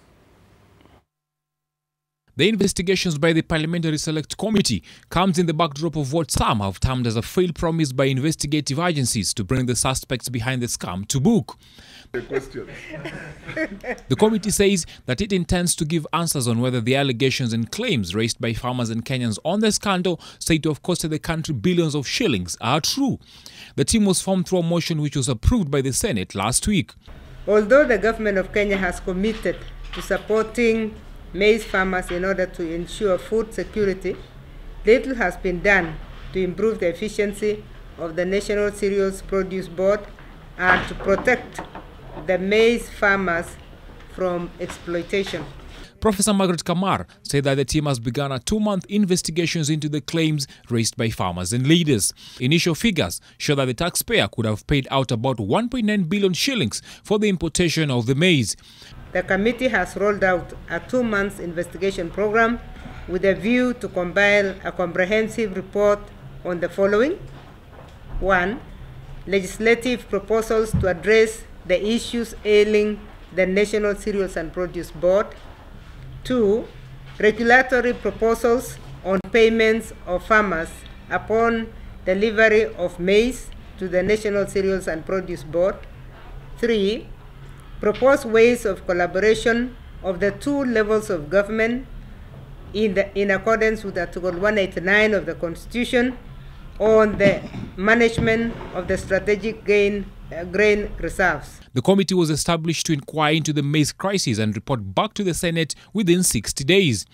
[SPEAKER 6] The investigations by the Parliamentary Select Committee comes in the backdrop of what some have termed as a failed promise by investigative agencies to bring the suspects behind the scam to book. The committee says that it intends to give answers on whether the allegations and claims raised by farmers and Kenyans on the scandal, said to have costed the country billions of shillings, are true. The team was formed through a motion which was approved by the Senate last week.
[SPEAKER 14] Although the government of Kenya has committed to supporting maize farmers in order to ensure food security, little has been done to improve the efficiency of the National Cereals Produce Board and to protect the maize farmers from exploitation.
[SPEAKER 6] Professor Margaret Kamar said that the team has begun a 2-month investigations into the claims raised by farmers and leaders. Initial figures show that the taxpayer could have paid out about 1.9 billion shillings for the importation of the maize.
[SPEAKER 14] The committee has rolled out a 2-month investigation program with a view to compile a comprehensive report on the following. 1. Legislative proposals to address the issues ailing the National Cereals and Produce Board. 2. Regulatory proposals on payments of farmers upon delivery of maize to the National Cereals and Produce Board. 3. Proposed ways of collaboration of the 2 levels of government in accordance with Article 189 of the Constitution on the management of the strategic grain reserves.
[SPEAKER 6] The committee was established to inquire into the maize crisis and report back to the Senate within 60 days.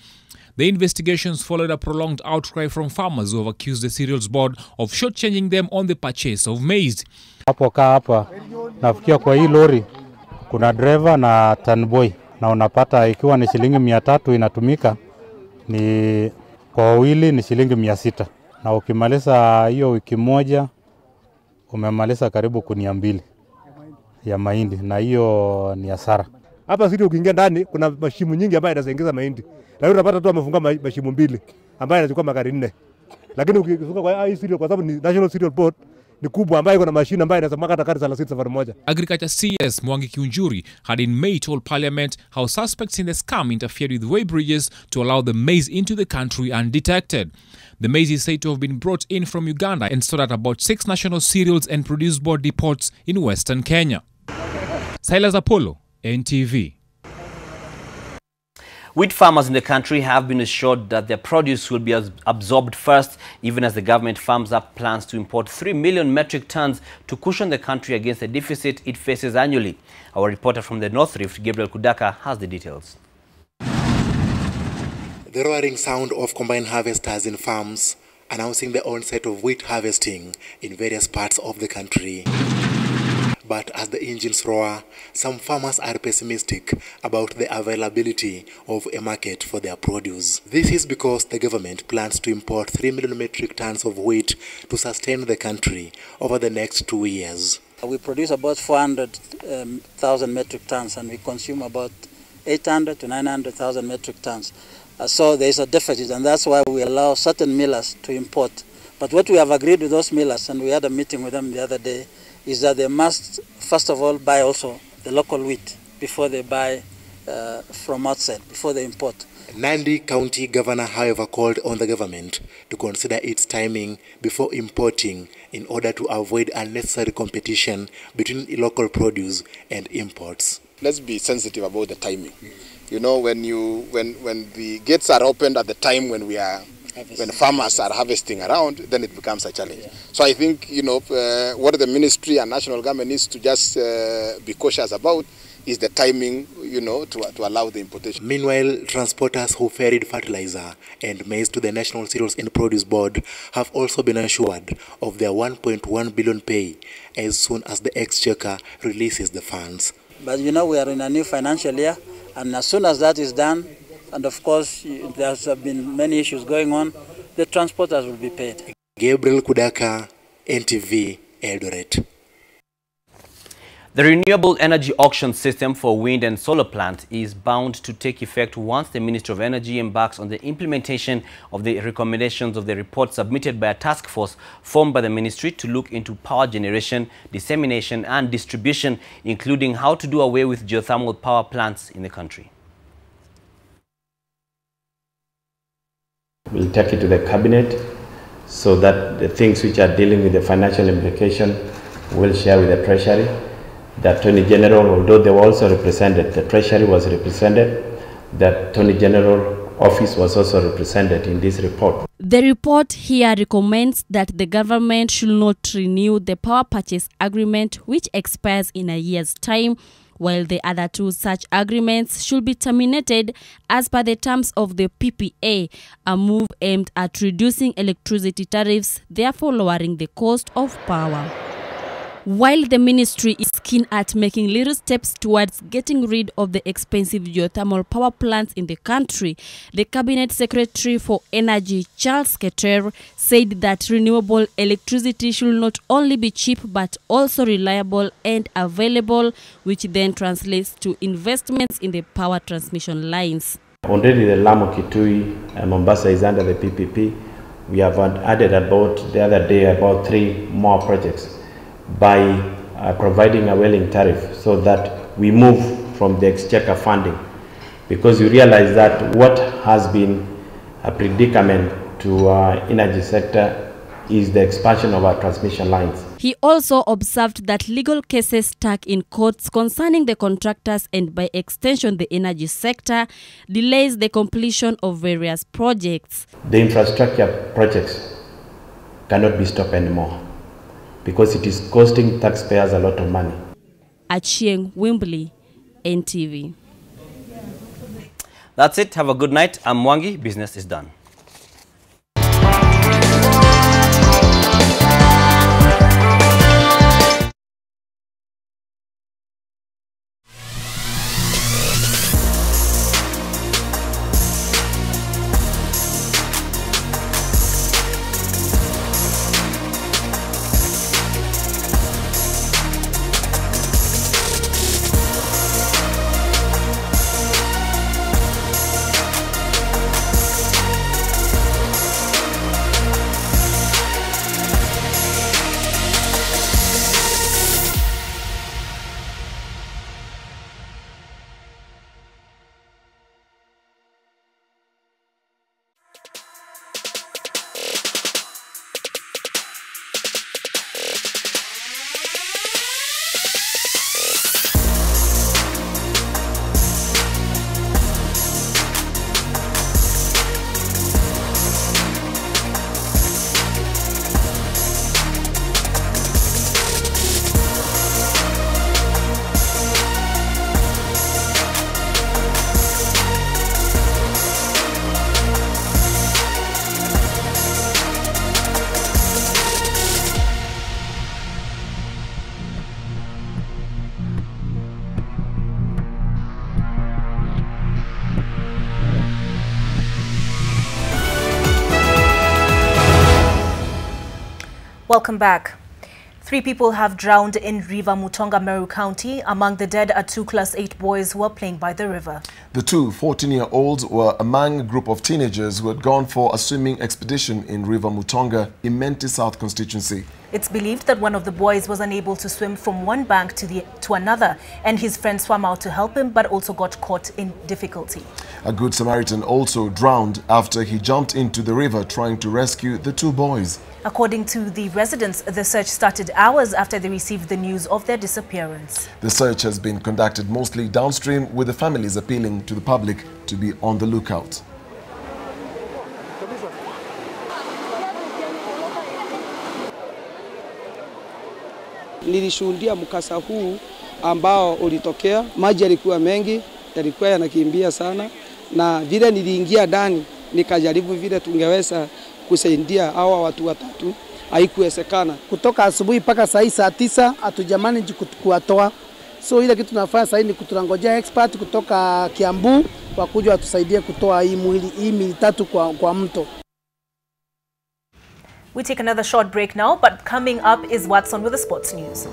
[SPEAKER 6] The investigations followed a prolonged outcry from farmers who have accused the Cereals Board of shortchanging them on the purchase of maize.
[SPEAKER 15] Hapa nafikia kwa hii lori kuna driver na tanboy na unapata ikiwa ni shilingi 300 inatumika ni kwa wawili ni shilingi 600 na ukimaliza hiyo wiki moja umemaliza karibu kunia 2 ya mahindi na hiyo ni hasara.
[SPEAKER 17] Hapa sisi ukiingia ndani kuna mashimo nyingi ambayo yanaingiza mahindi. Na unapata tu amefunga mashimo 2 ambayo yanachukua magari 4. Lakini ukifunga kwa hii cereal kwa sababu ni National Cereal Board ni kubwa ambayo iko na mashine ambayo inasema hata kari 30 safari moja.
[SPEAKER 6] Agriculture CS Mwangi Kiunjuri had in May told Parliament how suspects in the scam interfered with weighbridges to allow the maize into the country undetected. The maize is said to have been brought in from Uganda and stored at about 6 National Cereals and Produce Board depots in Western Kenya. Silas Apollo, NTV.
[SPEAKER 5] Wheat farmers in the country have been assured that their produce will be absorbed first, even as the government firms up plans to import 3 million metric tons to cushion the country against the deficit it faces annually. Our reporter from the North Rift, Gabriel Kudaka, has the details.
[SPEAKER 18] The roaring sound of combined harvesters in farms announcing the onset of wheat harvesting in various parts of the country. But as the engines roar, some farmers are pessimistic about the availability of a market for their produce. This is because the government plans to import 3 million metric tons of wheat to sustain the country over the next 2 years.
[SPEAKER 19] We produce about 400,000 metric tons and we consume about 800 to 900,000 metric tons. So there is a deficit, and that's why we allow certain millers to import. But what we have agreed with those millers, and we had a meeting with them the other day, is that they must, first of all, buy also the local wheat before they buy from outside, before they import.
[SPEAKER 18] Nandi County Governor, however, called on the government to consider its timing before importing in order to avoid unnecessary competition between local produce and imports.
[SPEAKER 26] Let's be sensitive about the timing. You know, when the gates are opened at the time when when farmers are harvesting around, then it becomes a challenge. So I think, you know, what the ministry and national government needs to just be cautious about is the timing, you know, to allow the importation.
[SPEAKER 18] Meanwhile, transporters who ferried fertilizer and maize to the National Cereals and Produce Board have also been assured of their 1.1 billion pay as soon as the Exchequer releases the funds.
[SPEAKER 19] But you know, we are in a new financial year, and as soon as that is done, and of course there have been many issues going on, the transporters will be paid.
[SPEAKER 18] Gabriel Kudaka, NTV, Eldoret.
[SPEAKER 5] The renewable energy auction system for wind and solar plants is bound to take effect once the Ministry of Energy embarks on the implementation of the recommendations of the report submitted by a task force formed by the ministry to look into power generation, dissemination and distribution, including how to do away with geothermal power plants in the country.
[SPEAKER 23] We'll take it to the cabinet so that the things which are dealing with the financial implication will share with the Treasury. The Attorney General, although they were also represented, the Treasury was represented, the Attorney General office was also represented in this report.
[SPEAKER 27] The report here recommends that the government should not renew the power purchase agreement which expires in a year's time, while the other two such agreements should be terminated as per the terms of the PPA, a move aimed at reducing electricity tariffs, therefore lowering the cost of power. While the ministry is keen at making little steps towards getting rid of the expensive geothermal power plants in the country, the Cabinet Secretary for Energy, Charles Keter, said that renewable electricity should not only be cheap but also reliable and available, which then translates to investments in the power transmission lines.
[SPEAKER 23] Already the Lamu Kitui and Mombasa is under the PPP. We have added the other day about 3 more projects by providing a whaling tariff so that we move from the exchequer funding, because you realize that what has been a predicament to our energy sector is the expansion of our transmission lines.
[SPEAKER 27] He also observed that legal cases stuck in courts concerning the contractors and by extension the energy sector delays the completion of various projects.
[SPEAKER 23] The infrastructure projects cannot be stopped anymore, because it is costing taxpayers a lot of money.
[SPEAKER 27] Achieng Wimbley, NTV.
[SPEAKER 5] That's it. Have a good night. I'm Mwangi. Business is done.
[SPEAKER 1] Welcome back. 3 people have drowned in River Mutonga, Meru County. Among the dead are 2 Class 8 boys who were playing by the river.
[SPEAKER 2] The 2 14-year-olds were among a group of teenagers who had gone for a swimming expedition in River Mutonga in Menti South constituency.
[SPEAKER 1] It's believed that one of the boys was unable to swim from one bank to another, and his friend swam out to help him but also got caught in difficulty.
[SPEAKER 2] A Good Samaritan also drowned after he jumped into the river trying to rescue the 2 boys.
[SPEAKER 1] According to the residents, the search started hours after they received the news of their disappearance.
[SPEAKER 2] The search has been conducted mostly downstream, with the families appealing to the public to be on the lookout.
[SPEAKER 4] Nilishuhudia mkasa huu ambao ulitokea. Maji yalikuwa mengi, yalikuwa yanakimbia sana, na vile niliingia ndani nikajaribu vile tungeweza kusaidia hawa watu watatu, haikuwezekana.
[SPEAKER 7] Kutoka asubuhi mpaka saa 9 hatujamani kuwatoa. So ile kitu tunafanya sasa ni kuturangojea expert kutoka Kiambu wakuja watusaidie kutoa hii miili 3 kwa mto.
[SPEAKER 1] We take another short break now, but coming up is Watson with the sports news.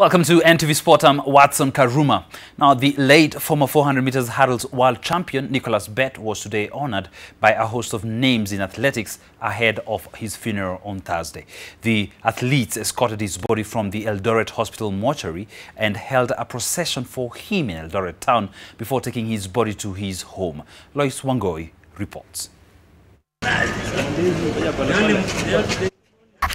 [SPEAKER 3] Welcome to NTV Sport. I'm Watson Karuma. Now, the late former 400 meters hurdles world champion Nicholas Bett was today honored by a host of names in athletics ahead of his funeral on Thursday. The athletes escorted his body from the Eldoret Hospital mortuary and held a procession for him in Eldoret town before taking his body to his home. Lois Wangoi reports.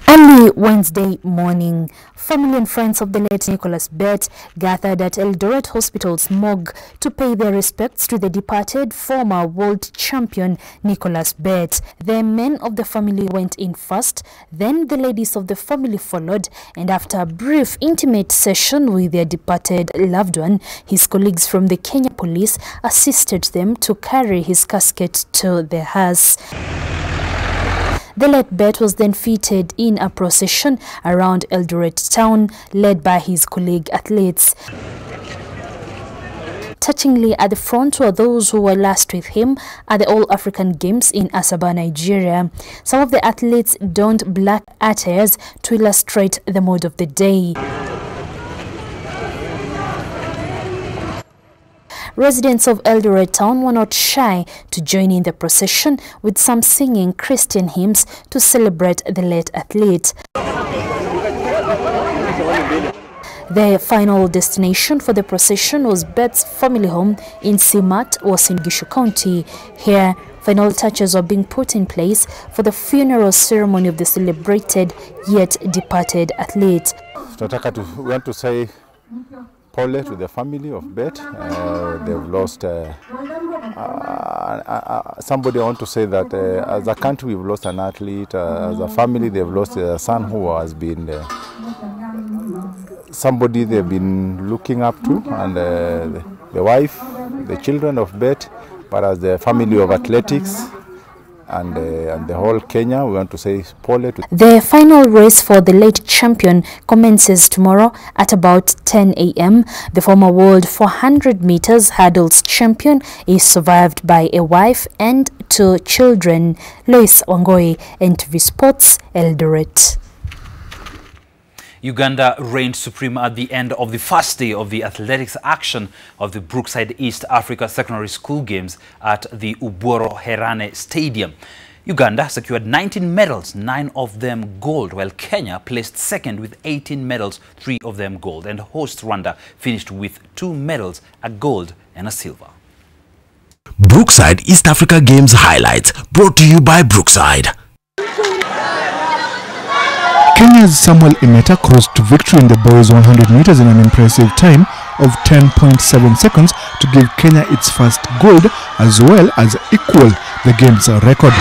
[SPEAKER 8] Early Wednesday morning, family and friends of the late Nicholas Bett gathered at Eldoret Hospital's morgue to pay their respects to the departed former world champion Nicholas Bett. The men of the family went in first, then the ladies of the family followed, and after a brief intimate session with their departed loved one, his colleagues from the Kenya Police assisted them to carry his casket to the hearse. The late Bett was then fitted in a procession around Eldoret town, led by his colleague athletes. Touchingly, at the front were those who were last with him at the All-African Games in Asaba, Nigeria. Some of the athletes donned black attires to illustrate the mood of the day. Residents of Eldoret town were not shy to join in the procession, with some singing Christian hymns to celebrate the late athlete. The final destination for the procession was Bett's family home in Simat, Uasin Gishu County. Here, final touches are being put in place for the funeral ceremony of the celebrated yet departed athlete.
[SPEAKER 20] We want to say pole to the family of Bett. They've lost somebody. I want to say that as a country we've lost an athlete. As a family they've lost a son who has been somebody they've been looking up to, and the wife, the children of Bett. But as the family of athletics and the whole Kenya, we want to say pole to.
[SPEAKER 8] The final race for the late champion commences tomorrow at about 10 a.m. The former world 400 meters hurdles champion is survived by a wife and 2 children. Lois Wangoi, NTV Sports, Eldoret.
[SPEAKER 3] Uganda reigned supreme at the end of the first day of the athletics action of the Brookside East Africa Secondary School Games at the Uboro Herane Stadium. Uganda secured 19 medals, 9 of them gold, while Kenya placed second with 18 medals, 3 of them gold, and host Rwanda finished with 2 medals, a gold and a silver.
[SPEAKER 21] Brookside East Africa Games highlights brought to you by Brookside.
[SPEAKER 22] Kenya's Samuel Imeta crossed to victory in the boys 100 meters in an impressive time of 10.7 seconds to give Kenya its first gold as well as equal the game's record.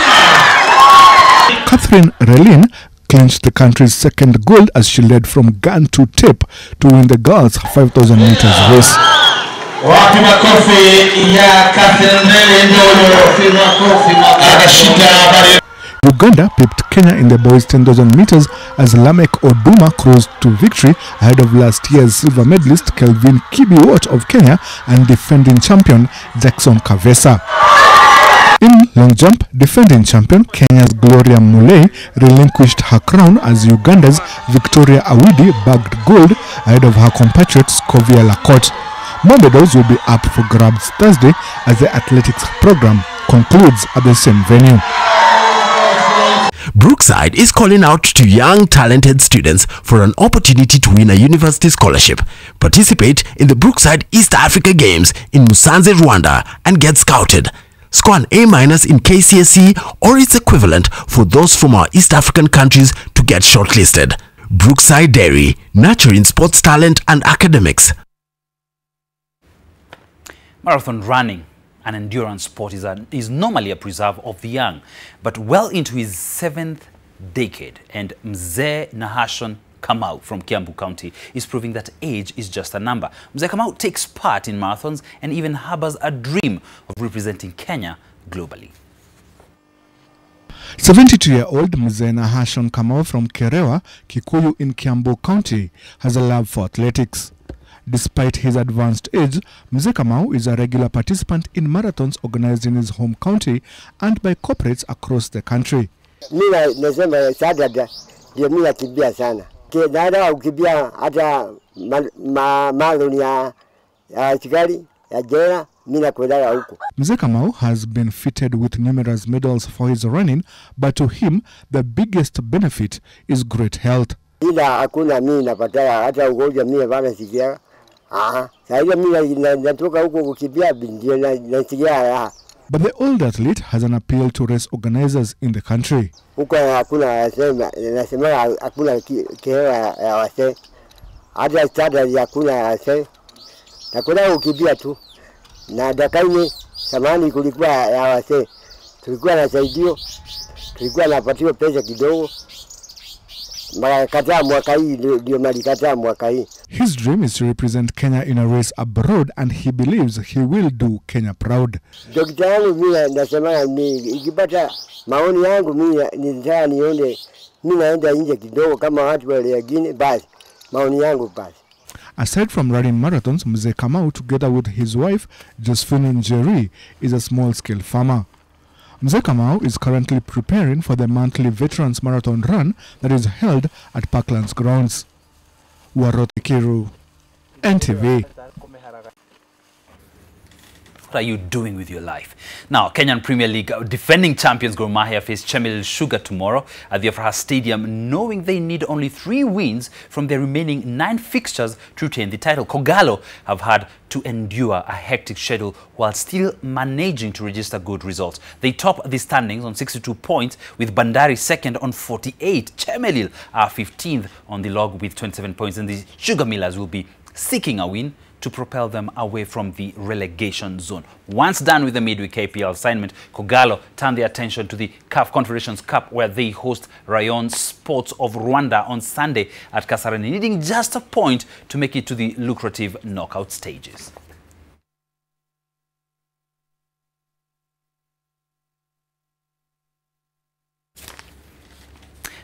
[SPEAKER 22] Catherine Relin clinched the country's second gold as she led from gun to tip to win the girls' 5,000 meters race. Uganda pipped Kenya in the boys 10,000 meters as Lamek Oduma cruised to victory ahead of last year's silver medalist Kelvin Kibiwot of Kenya and defending champion Jackson Kavesa. In long jump, defending champion Kenya's Gloria Mulei relinquished her crown as Uganda's Victoria Awidi bagged gold ahead of her compatriot Scovia Lakot. More medals will be up for grabs Thursday as the athletics program concludes at the same venue.
[SPEAKER 21] Brookside is calling out to young talented students for an opportunity to win a university scholarship. Participate in the Brookside East Africa Games in Musanze, Rwanda and get scouted. Score an A- in KCSE or its equivalent for those from our East African countries to get shortlisted. Brookside Dairy, nurturing sports talent and academics.
[SPEAKER 3] Marathon running, an endurance sport, is normally a preserve of the young, but well into his 7th decade, and Mzee Nahashon Kamau from Kiambu County is proving that age is just a number. Mzee Kamau takes part in marathons and even harbors a dream of representing Kenya globally.
[SPEAKER 22] 72-year-old Mzee Nahashon Kamau from Kerewa, Kikuyu in Kiambu County has a love for athletics. Despite his advanced age, Mzee Kamau is a regular participant in marathons organized in his home county and by corporates across the country.
[SPEAKER 24] Mimi nasema sadada ndio mimi nakimbia sana. Kidada ukibia hata
[SPEAKER 9] madhoni ya askari ya jela, mimi nakwenda huko.
[SPEAKER 22] Mzee Kamau has been fitted with numerous medals for his running, but to him the biggest benefit is great health.
[SPEAKER 9] Ila hakuna mimi napata hata ugonjwa mimi bana sikia. Sasa mimi natoka huko kukimbia ndio nasikia.
[SPEAKER 22] But the old athlete has an appeal to race organizers in the country.
[SPEAKER 9] Huko hakuna nasema hakuna kehewa ya wase. Hata standard hakuna ya wase. Nakwenda kukimbia tu. Na dakaini samani kulikuwa ya wase. Tulikuwa na saidio. Tulikuwa napatiwa pesa kidogo.
[SPEAKER 22] His dream is to represent Kenya in a race abroad, and he believes he will do Kenya proud.
[SPEAKER 9] Dokta yangu mimi nasema ikipata maoni yangu mimi nitaka nione mimi naenda nje kidogo kama watu wale wengine basi maoni yangu basi.
[SPEAKER 22] Aside from running marathons, Mzee Kamau, together with his wife Josephine Njeri, is a small-scale farmer. Mzee Kamau is currently preparing for the monthly Veterans Marathon run that is held at Parklands grounds. Warote Kiru, NTV.
[SPEAKER 3] What are you doing with your life? Now, Kenyan Premier League defending champions Gor Mahia face Chemelil Sugar tomorrow at the Afraha Stadium, knowing they need only 3 wins from their remaining 9 fixtures to retain the title. Kogalo have had to endure a hectic schedule while still managing to register good results. They top the standings on 62 points, with Bandari second on 48. Chemelil are 15th on the log with 27 points, and the Sugar Millers will be seeking a win to propel them away from the relegation zone. Once done with the midweek KPL assignment, Kogalo turn their attention to the CAF Confederations Cup, where they host Rayon Sports of Rwanda on Sunday at Kasarani, needing just a point to make it to the lucrative knockout stages.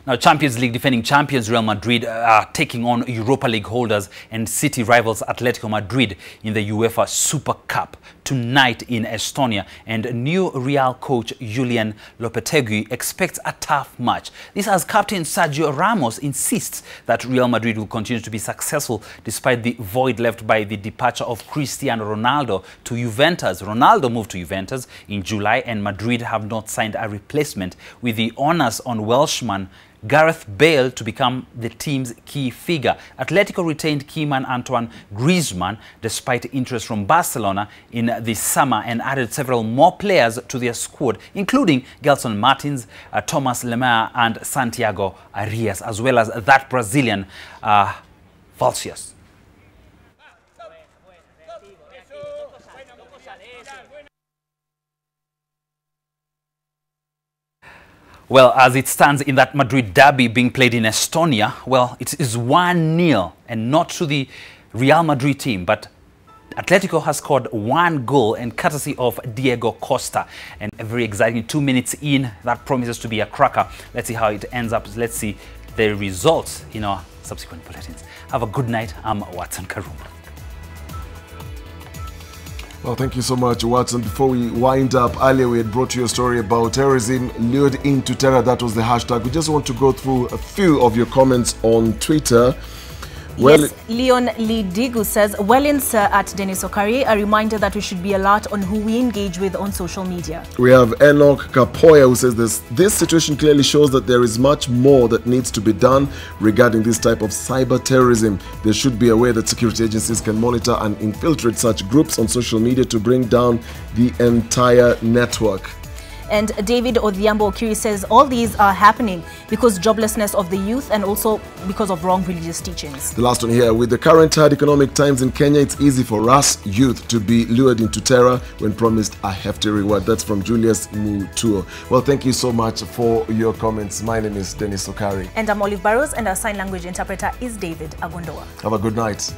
[SPEAKER 3] Now, Champions League defending champions Real Madrid are taking on Europa League holders and city rivals Atletico Madrid in the UEFA Super Cup tonight in Estonia, and new Real coach Julian Lopetegui expects a tough match. This as Captain Sergio Ramos insists that Real Madrid will continue to be successful despite the void left by the departure of Cristiano Ronaldo to Juventus. Ronaldo moved to Juventus in July, and Madrid have not signed a replacement, with the onus on Welshman Gareth Bale to become the team's key figure. Atletico retained key man Antoine Griezmann despite interest from Barcelona in the summer, and added several more players to their squad, including Gelson Martins, Thomas Lemar and Santiago Arias, as well as that Brazilian Valsius. Well, as it stands in that Madrid derby being played in Estonia, well, it is 1-0, and not to the Real Madrid team, but Atletico has scored 1 goal, and courtesy of Diego Costa. And a very exciting 2 minutes in, that promises to be a cracker. Let's see how it ends up. Let's see the results in our subsequent bulletins. Have a good night. I'm Watson Karuma.
[SPEAKER 2] Well, thank you so much, Watson. Before we wind up, earlier we had brought you a story about terrorism lured into terror. That was the hashtag. We just want to go through a few of your comments on Twitter. Well,
[SPEAKER 1] yes, Leon Lidigu says, well in sir at Dennis Okari, a reminder that we should be alert on who we engage with on social media.
[SPEAKER 2] We have Enoch Kapoya who says this situation clearly shows that there is much more that needs to be done regarding this type of cyber terrorism. There should be a way that security agencies can monitor and infiltrate such groups on social media to bring down the entire network.
[SPEAKER 1] And David Odhiambo Okiri says all these are happening because joblessness of the youth and also because of wrong religious teachings.
[SPEAKER 2] The last one here, with the current hard economic times in Kenya, it's easy for us youth to be lured into terror when promised a hefty reward. That's from Julius Mutuo. Well, thank you so much for your comments. My name is Dennis Okari.
[SPEAKER 1] And I'm Olive Burrows, and our sign language interpreter is David Agondoa.
[SPEAKER 2] Have a good night.